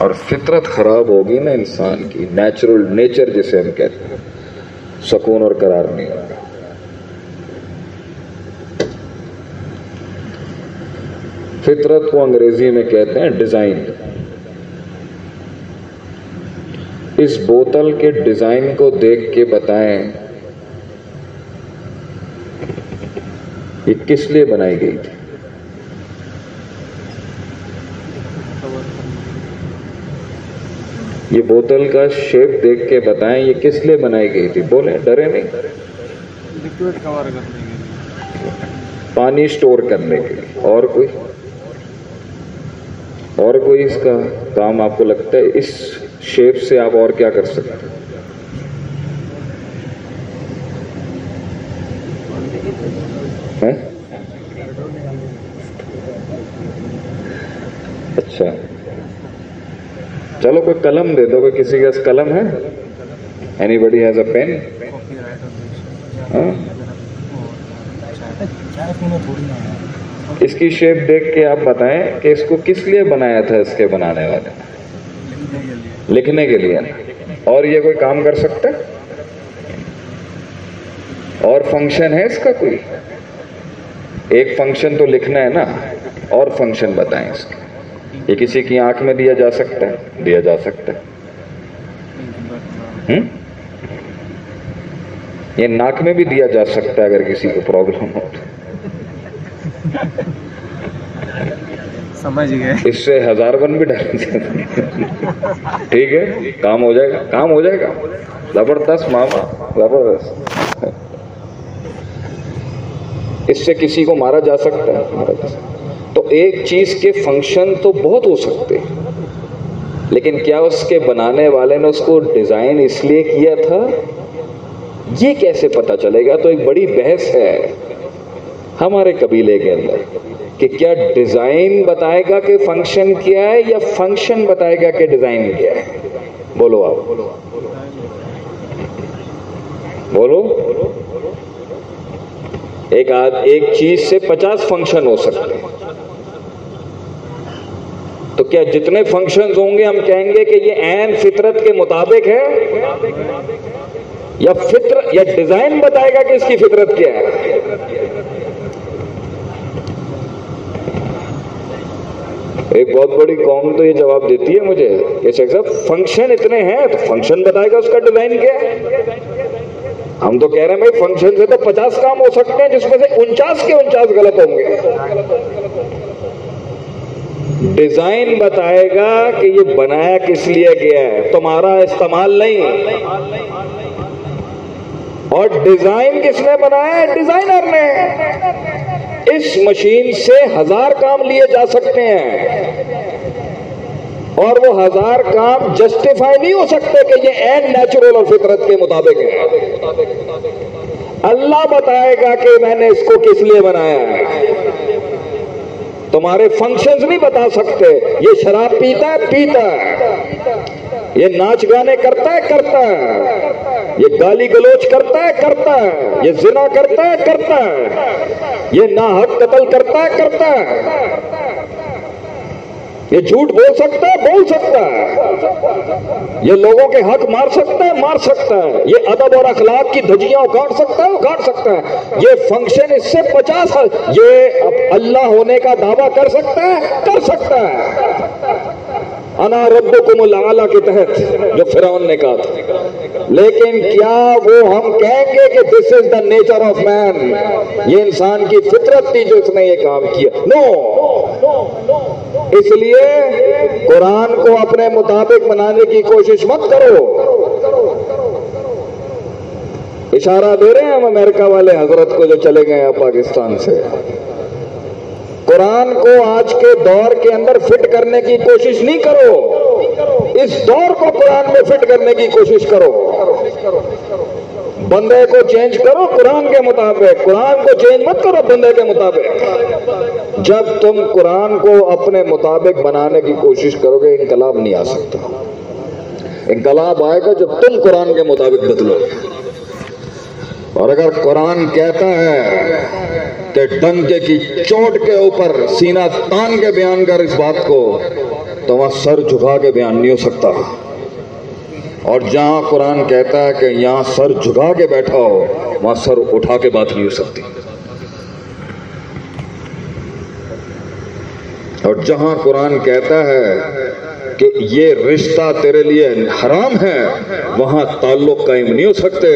اور فطرت خراب ہوگی نا انسان کی، نیچرل نیچر جسے ہم کہتے ہیں، سکون اور قرار نہیں ہوگا۔ فطرت کو انگریزی میں کہتے ہیں ڈیزائن۔ اس بوتل کے ڈیزائن کو دیکھ کے بتائیں یہ کس لیے بنائی گئی تھی؟ یہ بوتل کا شیپ دیکھ کے بتائیں یہ کس لیے بنائی گئی تھی؟ بولیں، ڈرے نہیں۔ لکوڈ کور کرنے کے لیے، پانی سٹور کرنے کے لیے، اور کوئی اس کا کام آپ کو لگتا ہے؟ اس شیپ سے آپ اور کیا کر سکتے ہیں؟ اچھا چلو کوئی قلم دے دو، کوئی کسی کے پاس قلم ہے؟ Anybody has a pen? اس کی شیپ دیکھ کے آپ بتائیں کہ اس کو کس لیے بنایا تھا اس کے بنانے والے نے؟ لکھنے کے لیے۔ اور یہ کوئی کام کر سکتا ہے؟ اور فنکشن ہے اس کا کوئی؟ ایک فنکشن تو لکھنا ہے نا، اور فنکشن بتائیں اس کا۔ یہ کسی کی آنکھ میں دیا جا سکتا ہے؟ دیا جا سکتا ہے۔ یہ ناک میں بھی دیا جا سکتا ہے اگر کسی کو پرابلم ہو تو۔ سمجھ گئے؟ اس سے 1000 بن بھی ڈال ٹھیک ہے، کام ہو جائے گا، کام ہو جائے گا۔ زبردست ماما، زبردست۔ اس سے کسی کو مارا جا سکتا ہے؟ تو ایک چیز کے فنکشن تو بہت ہو سکتے ہیں، لیکن کیا اس کے بنانے والے نے اس کو ڈیزائن اس لیے کیا تھا؟ یہ کیسے پتا چلے گا؟ تو ایک بڑی بحث ہے ہمارے قبیلے کے اندر کہ کیا ڈیزائن بتائے گا کہ فنکشن کیا ہے، یا فنکشن بتائے گا کہ ڈیزائن کیا ہے؟ بولو آپ، بولو۔ ایک چیز سے 50 فنکشن ہو سکتے ہیں، تو کیا جتنے فنکشنز ہوں گے ہم کہیں گے کہ یہ عین فطرت کے مطابق ہے، یا ڈیزائن بتائے گا کہ اس کی فطرت کیا ہے؟ ایک بہت بڑی قوم تو یہ جواب دیتی ہے مجھے کہ شیخ صاحب فنکشن اتنے ہیں تو فنکشن بتائے گا اس کا ڈیزائن کیا ہے۔ ہم تو کہہ رہے ہیں بھائی فنکشن سے تو 50 کام ہو سکتے ہیں جس میں سے 49 کے 49 غلط ہوں گے۔ ڈیزائن بتائے گا کہ یہ بنایا کس لیے گیا ہے، تمہارا استعمال نہیں۔ اور ڈیزائن کس نے بنایا ہے؟ ڈیزائنر نے۔ اس مشین سے 1000 کام لیے جا سکتے ہیں، اور وہ 1000 کام جسٹیفائی نہیں ہو سکتے کہ یہ عین نیچرل اور فطرت کے مطابق ہے۔ اللہ بتائے گا کہ میں نے اس کو کس لیے بنایا ہے۔ تمہارے فنکشنز نہیں بتا سکتے۔ یہ شراب پیتا ہے، پیتا ہے۔ یہ ناچ گانے کرتا ہے، کرتا ہے۔ یہ گالی گلوچ کرتا ہے، کرتا ہے۔ یہ زنا کرتا ہے، کرتا ہے۔ یہ ناحق قتل کرتا ہے، کرتا ہے۔ یہ جھوٹ بول سکتا ہے، بول سکتا ہے۔ یہ لوگوں کے حق مار سکتا ہے، مار سکتا ہے۔ یہ ادب اور اخلاق کی دھجیاں اکھاڑ سکتا ہے، اکھاڑ سکتا ہے۔ یہ فنکشن اس سے 50 یہ اللہ ہونے کا دعویٰ کر سکتا ہے، کر سکتا ہے۔ انا ربکم الاعلی کے تحت جو فرعون نے کہا تھا۔ لیکن کیا وہ ہم کہیں گے کہ دس از دا نیچر آف مین، یہ انسان کی فطرت تھی جو اس نے یہ کام کیا؟ نو۔ اس لیے قرآن کو اپنے مطابق بنانے کی کوشش مت کرو۔ اشارہ دے رہے ہیں ہم امریکہ والے حضرت کو جو چلے گئے ہیں پاکستان سے۔ قرآن کو آج کے دور کے اندر فٹ کرنے کی کوشش نہیں کرو، اس دور کو قرآن میں فٹ کرنے کی کوشش کرو۔ بندے کو چینج کرو قرآن کے مطابق، قرآن کو چینج مت کرو بندے کے مطابق۔ جب تم قرآن کو اپنے مطابق بنانے کی کوشش کرو گے انقلاب نہیں آ سکتا۔ انقلاب آئے گا جب تم قرآن کے مطابق بدلو گے۔ اور اگر قرآن کہتا ہے کہ ڈنکے کی چوٹ کے اوپر سینہ تان کے بیان کر اس بات کو، تو وہاں سر جھکا کے بیان نہیں ہو سکتا، اور جہاں قرآن کہتا ہے کہ یہاں سر جھکا کے بیٹھا ہو وہاں سر اٹھا کے بات نہیں ہو سکتی، اور جہاں قرآن کہتا ہے کہ یہ رشتہ تیرے لیے حرام ہے وہاں تعلق قائم نہیں ہو سکتے،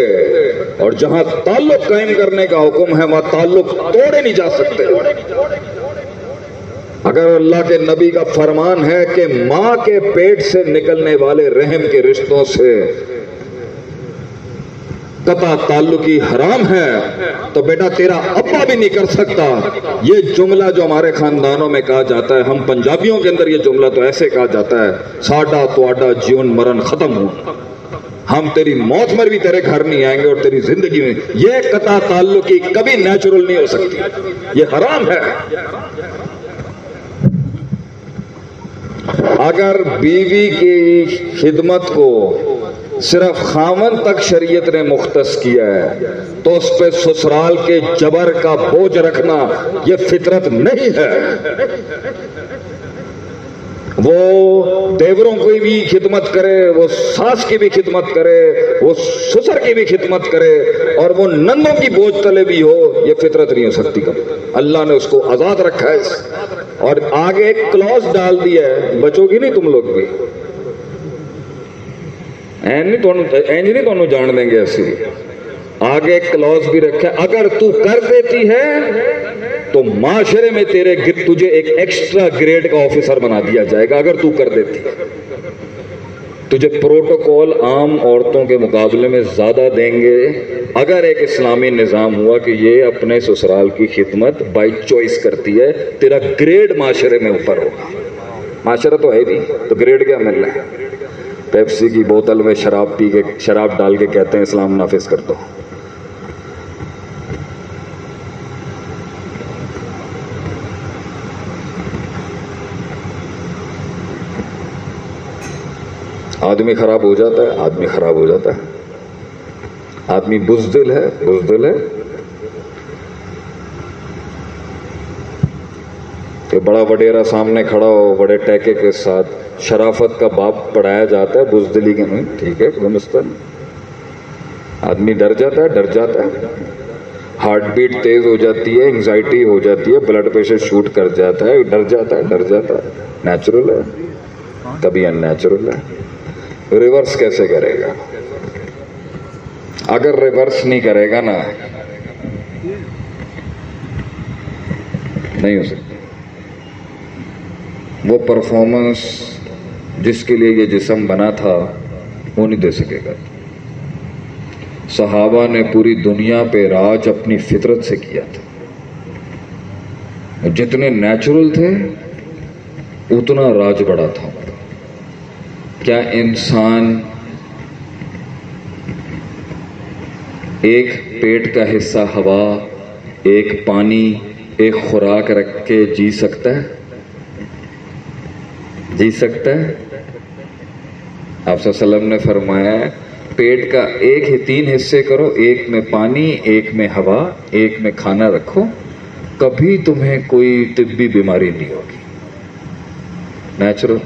اور جہاں تعلق قائم کرنے کا حکم ہے وہاں تعلق توڑے نہیں جا سکتے۔ اگر اللہ کے نبی کا فرمان ہے کہ ماں کے پیٹ سے نکلنے والے رحم کے رشتوں سے قطع تعلقی حرام ہے تو بیٹا تیرا ابا بھی نہیں کر سکتا۔ یہ جملہ جو ہمارے خاندانوں میں کہا جاتا ہے، ہم پنجابیوں کے اندر یہ جملہ تو ایسے کہا جاتا ہے، ساڈا تواڈا جیون مرن ختم ہو، ہم تیری موت میں بھی تیرے گھر نہیں آئیں گے اور تیری زندگی میں، یہ قطع تعلقی کبھی نیچرل نہیں ہو سکتی، یہ حرام ہے۔ اگر بیوی کی خدمت کو صرف خاوند تک شریعت نے مختص کیا ہے تو اس پہ سسرال کے جبر کا بوجھ رکھنا یہ فطرت نہیں ہے۔ وہ دیوروں کی بھی خدمت کرے، وہ ساس کی بھی خدمت کرے، وہ سسر کی بھی خدمت کرے، اور وہ نندوں کی بوجھ تلے بھی ہو، یہ فطرت نہیں ہو سکتی۔ اللہ نے اس کو آزاد رکھا ہے، اور آگے ایک کلوز ڈال دیا ہے، بچو گی نہیں تم لوگ بھی، اینج نہیں تمہیں جان دیں گے ایسی، آگے ایک کلوز بھی رکھا ہے، اگر تو کر دیتی ہے تو معاشرے میں تیرے تجھے ایک ایکسٹرا گریڈ کا آفیسر بنا دیا جائے گا اگر تو کر دیتی ہے، تجھے پروٹوکول عام عورتوں کے مقابلے میں زیادہ دیں گے اگر ایک اسلامی نظام ہوا کہ یہ اپنے سسرال کی خدمت بائی چوائس کرتی ہے، تیرا گریڈ معاشرے میں اوپر ہوگا۔ معاشرہ تو ہے نہیں تو گریڈ کیا ملنا ہے؟ پیپسی کی بوتل میں شراب ڈال کے کہتے ہیں اسلام نافذ کر دو۔ آدمی خراب ہو جاتا ہے، آدمی خراب ہو جاتا ہے، آدمی بزدل ہے، بزدل ہے کہ بڑا وڈیرا سامنے کھڑا ہو بڑے ٹیکے کے ساتھ، شرافت کا باب پڑھایا جاتا ہے، بزدلی کے نہیں، ٹھیک ہے کوئی مسئلہ نہیں، آدمی ڈر جاتا ہے، ہارٹ بیٹ تیز ہو جاتی ہے، انگزائٹی ہو جاتی ہے، بلڈ پریشر شوٹ کر جاتا ہے، ڈر جاتا ہے، نیچرل ہے، کبھی ان نیچرل ہے۔ ریورس کیسے کرے گا؟ اگر ریورس نہیں کرے گا نا نہیں ہو سکتی، وہ پرفارمنس جس کے لیے یہ جسم بنا تھا وہ نہیں دے سکے گا۔ صحابہ نے پوری دنیا پہ راج اپنی فطرت سے کیا تھا، جتنے نیچرل تھے اتنا راج بڑا تھا۔ کیا انسان ایک پیٹ کا حصہ ہوا، ایک پانی، ایک خوراک رکھ کے جی سکتا ہے؟ جی سکتا ہے؟ آپ صلی اللہ علیہ وسلم نے فرمایا پیٹ کا ایک ہی 3 حصے کرو، ایک میں پانی، ایک میں ہوا، ایک میں کھانا رکھو، کبھی تمہیں کوئی طبی بیماری نہیں ہوگی۔ نیچرل۔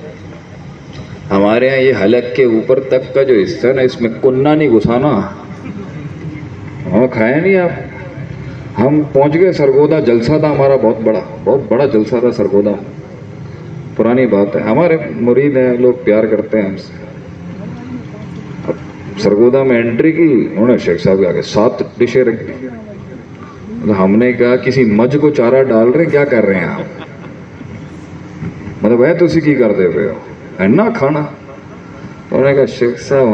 ہمارے یہاں یہ حلق کے اوپر تک کا جو حصہ ہے نا، اس میں کننا نہیں گھسانا، ہم کھائے نہیں آپ، ہم پہنچ گئے سرگودا، جلسہ تھا ہمارا بہت بڑا جلسہ تھا سرگودا، پرانی بات ہے، ہمارے مرید ہیں لوگ، پیار کرتے ہیں ہم سے۔ اب سرگودا میں انٹری کی، انہوں نے شیخ صاحب کے آگے 7 ڈشیں رکھ دی، ہم نے کہا کسی مجھ کو چارہ ڈال رہے کیا کر رہے ہیں آپ؟ مطلب ہے تو اسی کی کر دے پہ ہو اینا کھانا؟ انہوں نے کہا شیخ صاحب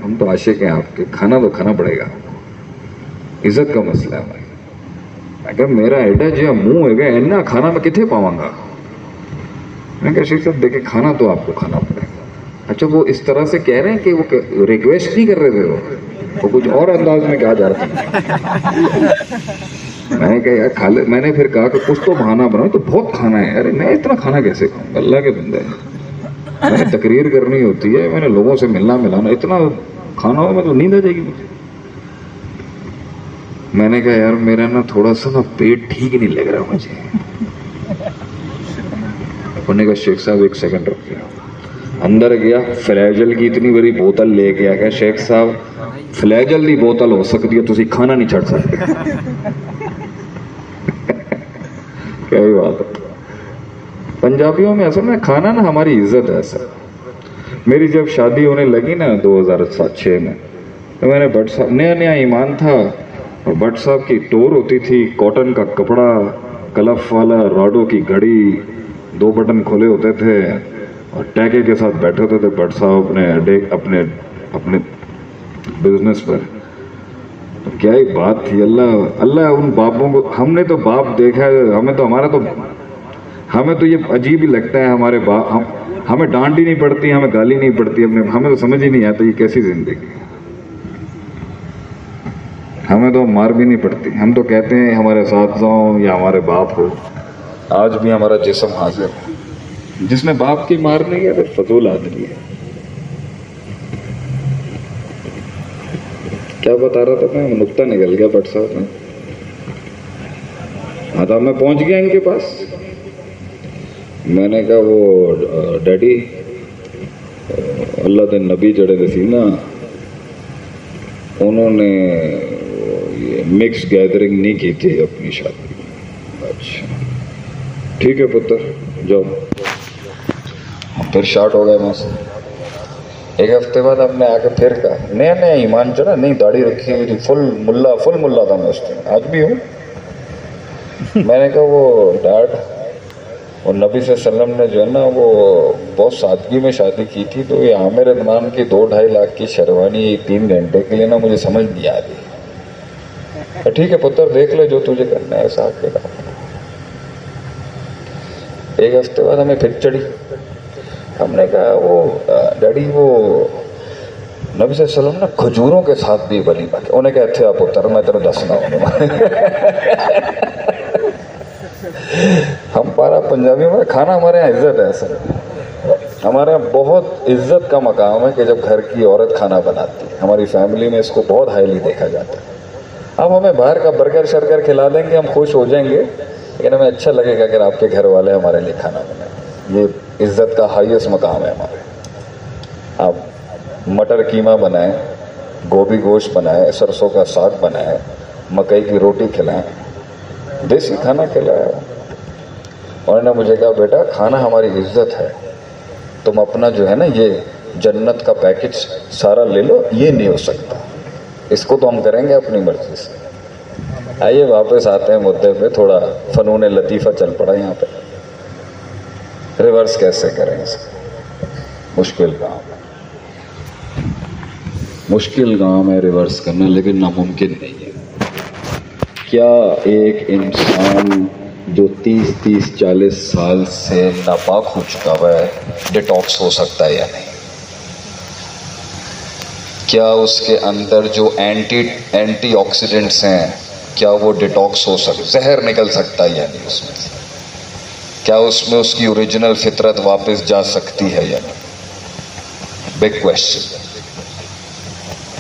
ہم تو عاشق ہیں آپ کے، کھانا تو کھانا پڑے گا، عزت کا مسئلہ ہے بھائی۔ میں کہا میرا ایڈا جو منہ ہے گا اینا کھانا میں کتنے پاؤں گا؟ میں نے کہا شیخ صاحب دیکھیں کھانا تو آپ کو کھانا پڑے گا۔ اچھا وہ اس طرح سے کہہ رہے ہیں کہ وہ ریکویسٹ نہیں کر رہے تھے، وہ کچھ اور انداز میں کہا جا رہا تھا۔ میں نے کہا یار کھا لے، میں نے پھر کہا کہ کچھ تو بہانا بناؤ، تو بہت کھانا ہے یار، میں اتنا کھانا کیسے کھاؤں؟ اللہ کے بندے، میں نے تقریر کرنی ہوتی ہے، میں نے لوگوں سے ملنا ملانا، اتنا کھانا ہو میں تو نیند آ جائے گی مجھے۔ میں نے کہا یار میرا نا تھوڑا سا نا پیٹ ٹھیک نہیں لگ رہا مجھے۔ انہوں نے کہا شیخ صاحب ایک سیکنڈ رکھیے. اندر گیا, فلیجل کی اتنی بڑی بوتل لے کے آ گیا. شیخ صاحب فلیجل کی بوتل ہو سکتی ہے, تسی کھانا نہیں چھڑ سکتے. کیا ہی بات ہے. پنجابیوں میں اصل میں کھانا نا ہماری عزت ہے. اصل میری جب شادی ہونے لگی نا 2006 میں, تو میں نے بٹ صاحب, نیا نیا ایمان تھا, اور بٹ صاحب کی ٹور ہوتی تھی, کاٹن کا کپڑا, کلف والا, راڈو کی گھڑی, 2 بٹن کھلے ہوتے تھے, اور ٹیکے کے ساتھ بیٹھے ہوتے تھے بٹ صاحب اپنے بزنس پر. تو کیا ہی بات تھی. اللہ ان باپوں کو, ہم نے تو باپ دیکھا ہے, ہمیں تو یہ عجیب ہی لگتا ہے. ہمارے باپ, ہمیں ڈانٹ ہی نہیں پڑتی, ہمیں گالی نہیں پڑتی, ہمیں تو سمجھ ہی نہیں آتا یہ کیسی زندگی. ہمیں تو مار بھی نہیں پڑتی. ہم تو کہتے ہیں ہمارے اساتذہ ہوں یا ہمارے باپ ہو, آج بھی ہمارا جسم حاضر ہے. جس نے باپ کی مار نہیں ہے پھر فضول آدمی ہے. کیا بتا رہا تھا میں, نقطہ نکل گیا بٹ صاحب میں. ہاں تو میں پہنچ گیا ان کے پاس. میں نے کہا وہ ڈیڈی اللہ دے نبی جڑے دے سی نا, انہوں نے مکس گیدرنگ نہیں کی تھی اپنی شادی. اچھا ٹھیک ہے پتر جاؤ. پھر شارٹ ہو گئے میں سے. ایک ہفتے بعد ہم نے آ کے پھر کہا, نیا نیا ایمان چڑھا, نہیں داڑھی رکھی ہوئی تھی, فل ملا تھا میں اس ٹائم, آج بھی ہوں. میں نے کہا وہ ڈیڈ, اور نبی صلی اللہ علیہ وسلم نے جو ہے نا وہ بہت سادگی میں شادی کی تھی, تو یہ عامر ادنان کی 2-2.5 لاکھ کی شیروانی 3 گھنٹے کے لیے نا مجھے سمجھ نہیں آ رہی. ٹھیک ہے پتر دیکھ لے جو تجھے کرنا ہے صاحب کے کام. ایک ہفتے بعد ہمیں پھر چڑھی. ہم نے کہا وہ ڈیڈی وہ نبی صلی اللہ علیہ وسلم نا کھجوروں کے ساتھ بھی ولیمہ کیا. انہیں کہا تھے آپ پتر میں تیرے دسنا ہوں. ہم پارا پنجابی میں کھانا ہمارے یہاں عزت ہے. اصل ہمارے یہاں بہت عزت کا مقام ہے کہ جب گھر کی عورت کھانا بناتی ہے. ہماری فیملی میں اس کو بہت ہائیلی دیکھا جاتا ہے. اب ہمیں باہر کا برگر شرگر کھلا دیں گے, ہم خوش ہو جائیں گے, لیکن ہمیں اچھا لگے گا اگر آپ کے گھر والے ہمارے لیے کھانا بنائیں. یہ عزت کا ہائیسٹ مقام ہے ہمارے. آپ مٹر قیمہ بنائیں, گوبھی گوشت بنائیں, سرسوں کا ساگ بنائیں, مکئی کی روٹی کھلائیں, دیسی کھانا کھلایا. اور نے مجھے کہا بیٹا کھانا ہماری عزت ہے, تم اپنا جو ہے نا یہ جنت کا پیکج سارا لے لو, یہ نہیں ہو سکتا, اس کو تو ہم کریں گے اپنی مرضی سے. آئیے واپس آتے ہیں مدعے پہ. تھوڑا فنون لطیفہ چل پڑا یہاں پہ. ریورس کیسے کریں اس کو, مشکل کام ہے ریورس کرنا, لیکن ناممکن نہیں ہے. کیا ایک انسان جو 30-40 سال سے ناپاک ہو چکا ہوا ہے ڈیٹاکس ہو سکتا ہے یا نہیں؟ کیا اس کے اندر جو اینٹی آکسیڈنٹس ہیں کیا وہ ڈیٹاکس ہو سکتا, زہر نکل سکتا ہے یا نہیں اس میں سے؟ کیا اس میں اس کی اوریجنل فطرت واپس جا سکتی ہے یا نہیں؟ Big question.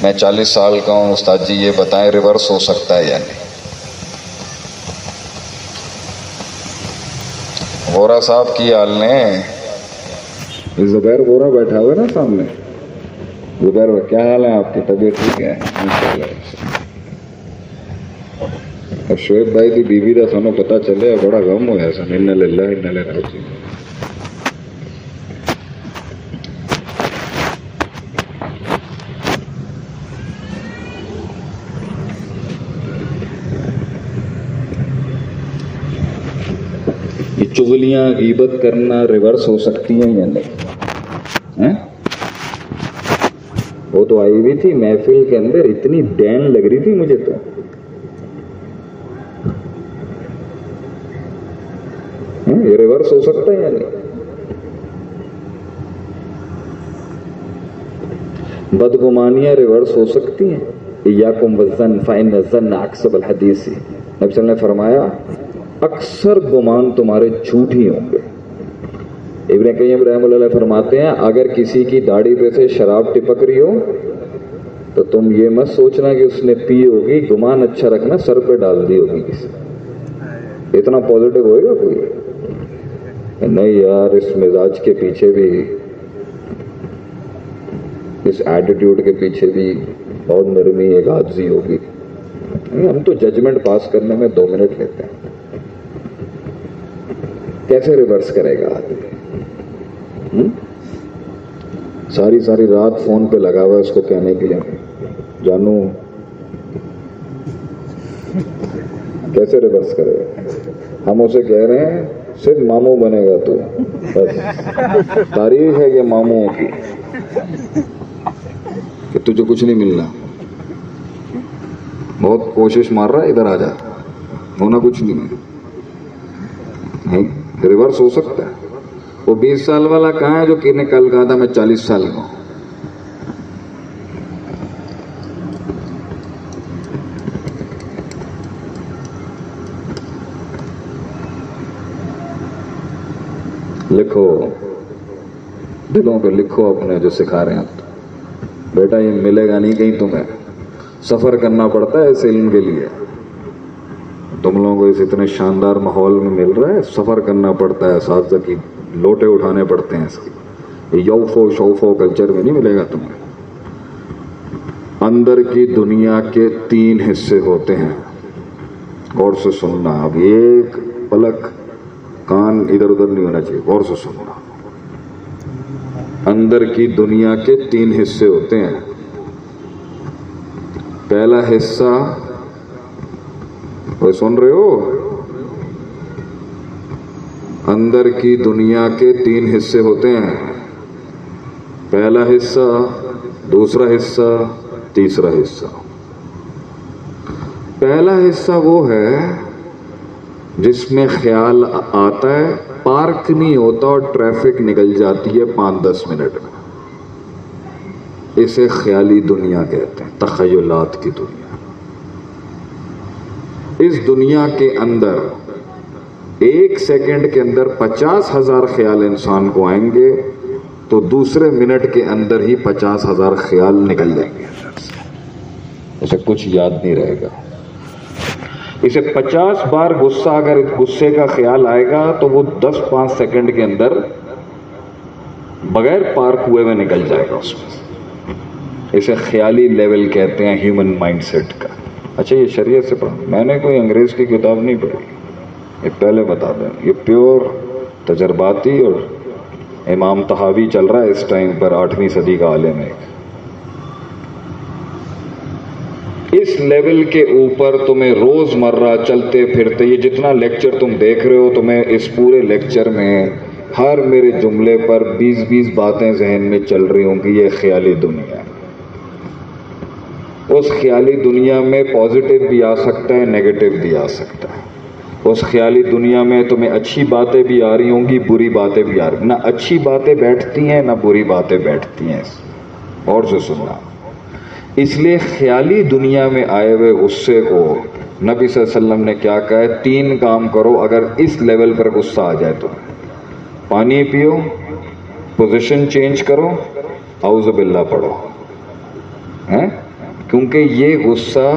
میں 40 سال کا ہوں, استاد جی یہ بتائیں ریورس ہو سکتا ہے یا نہیں؟ غورا صاحب کی حال نے, زبیر غورا بیٹھا ہوا نا سامنے. زبیر کیا حال ہے آپ کی, طبیعت ٹھیک ہے؟ اور شعیب بھائی کی بیوی کا سانوں پتا چلے, بڑا غم ہوا سن. انا للہ انا الیہ راجعون. یہ چغلیاں غیبت کرنا ریورس ہو سکتی ہیں یا نہیں؟ وہ تو آئی ہوئی تھی محفل کے اندر, اتنی ڈین لگ رہی تھی مجھے تو. یہ ریورس ہو سکتا ہے یا نہیں؟ بدگمانیاں ریورس ہو سکتی ہیں. ایاکم والظن فإن الظن اکذب الحدیث. نبی صلی اللہ علیہ وسلم نے فرمایا اکثر گمان تمہارے جھوٹ ہی ہوں گے. ابن قیم رحمہ اللہ علیہ فرماتے ہیں اگر کسی کی داڑھی پہ سے شراب ٹپک رہی ہو تو تم یہ مت سوچنا کہ اس نے پی ہوگی, گمان اچھا رکھنا سر پہ ڈال دی ہوگی کسی. اتنا پازیٹو ہوئے گا کوئی؟ نہیں یار اس مزاج کے پیچھے بھی، اس ایٹیٹیوڈ کے پیچھے بھی بہت نرمی ایک عاجزی ہوگی. ہم تو ججمنٹ پاس کرنے میں 2 منٹ لیتے ہیں. کیسے ریورس کرے گا آدمی؟ ساری رات فون پہ لگا ہوا ہے اس کو کہنے کے لیے جانو کیسے ریورس کرے گا. ہم اسے کہہ رہے ہیں صرف ماموں بنے گا تو، بس تاریخ ہے یہ ماموں کی کہ تجھے کچھ نہیں ملنا. بہت کوشش مار رہا ہے، ادھر آ جا، ہونا کچھ نہیں ہے. ریورس ہو سکتا ہے. وہ 20 سال والا کہاں ہے جو کہ نے کل کہا تھا میں 40 سال کا ہوں. لکھو دلوں پہ، لکھو اپنے جو سکھا رہے ہیں. بیٹا یہ ملے گا نہیں کہیں، تمہیں سفر کرنا پڑتا ہے اس علم کے لیے. تم لوگوں کو اس اتنے شاندار ماحول میں مل رہا ہے، سفر کرنا پڑتا ہے، اساتذہ کی لوٹے اٹھانے پڑتے ہیں. اس کی یوفو شوفو کلچر میں نہیں ملے گا تمہیں. اندر کی دنیا کے 3 حصے ہوتے ہیں. غور سے سننا، اب ایک پلک کان ادھر ادھر نہیں ہونا چاہیے، غور سے سننا. اندر کی دنیا کے 3 حصے ہوتے ہیں. پہلا حصہ، وہ سن رہے ہو؟ اندر کی دنیا کے 3 حصے ہوتے ہیں. پہلا حصہ، دوسرا حصہ، تیسرا حصہ. پہلا حصہ وہ ہے جس میں خیال آتا ہے، پارک نہیں ہوتا اور ٹریفک نکل جاتی ہے 5-10 منٹ میں. اسے خیالی دنیا کہتے ہیں، تخیلات کی دنیا. اس دنیا کے اندر 1 سیکنڈ کے اندر 50,000 خیال انسان کو آئیں گے تو دوسرے منٹ کے اندر ہی 50,000 خیال نکل جائیں گے. اسے کچھ یاد نہیں رہے گا. اسے 50 بار غصہ، اگر غصے کا خیال آئے گا تو وہ 10-5 سیکنڈ کے اندر بغیر پارک ہوئے میں نکل جائے گا اس میں. اسے خیالی لیول کہتے ہیں، ہیومن مائنڈ سیٹ کا. اچھا یہ شریعت سے پڑھا، میں نے کوئی انگریز کی کتاب نہیں پڑھی، یہ پہلے بتا دیں. یہ پیور تجرباتی، اور امام طحاوی چل رہا ہے اس ٹائم پر، 8ویں صدی کا عالم ہے. اس لیول کے اوپر تمہیں روز مرہ چلتے پھرتے، یہ جتنا لیکچر تم دیکھ رہے ہو، تمہیں اس پورے لیکچر میں ہر میرے جملے پر 20 باتیں ذہن میں چل رہی ہوں کہ یہ خیالی دنیا ہے. اس خیالی دنیا میں پازیٹیو بھی آ سکتا ہے، نیگیٹو بھی آ سکتا ہے. اس خیالی دنیا میں تمہیں اچھی باتیں بھی آ رہی ہوں گی، بری باتیں بھی آ رہی. نہ اچھی باتیں بیٹھتی ہیں نہ بری باتیں بیٹھتی ہیں. اور سے سننا، اس لیے خیالی دنیا میں آئے ہوئے غصے کو نبی صلی اللہ علیہ وسلم نے کیا کہا ہے؟ 3 کام کرو اگر اس لیول پر غصہ آ جائے تو. پانی پیو، پوزیشن چینج کرو، اعوذ باللہ پڑھو. کیونکہ یہ غصہ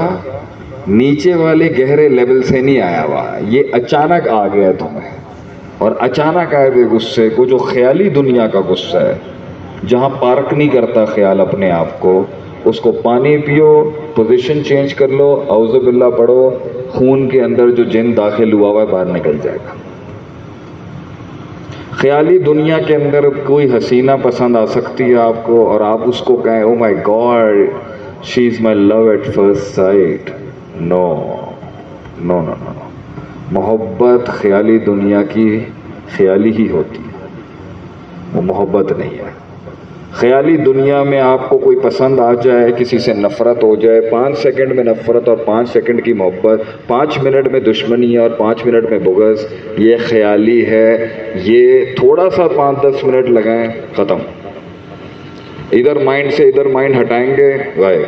نیچے والے گہرے لیول سے نہیں آیا ہوا، یہ اچانک آ گیا تمہیں. اور اچانک آئے ہوئے غصے کو، جو خیالی دنیا کا غصہ ہے، جہاں پارک نہیں کرتا خیال اپنے آپ کو، اس کو پانی پیو، پوزیشن چینج کر لو، اعوذ باللہ پڑھو، خون کے اندر جو جن داخل ہوا ہوا ہے باہر نکل جائے گا. خیالی دنیا کے اندر کوئی حسینہ پسند آ سکتی ہے آپ کو، اور آپ اس کو کہیں oh my god she is my love at first sight. No no no no. محبت خیالی دنیا کی خیالی ہی ہوتی ہے، وہ محبت نہیں ہے. خیالی دنیا میں آپ کو کوئی پسند آ جائے، کسی سے نفرت ہو جائے، 5 سیکنڈ میں نفرت اور 5 سیکنڈ کی محبت، 5 منٹ میں دشمنی اور 5 منٹ میں بغض، یہ خیالی ہے. یہ تھوڑا سا 5-10 منٹ لگائیں، ختم. ادھر مائنڈ سے ادھر مائنڈ ہٹائیں گے، غائب.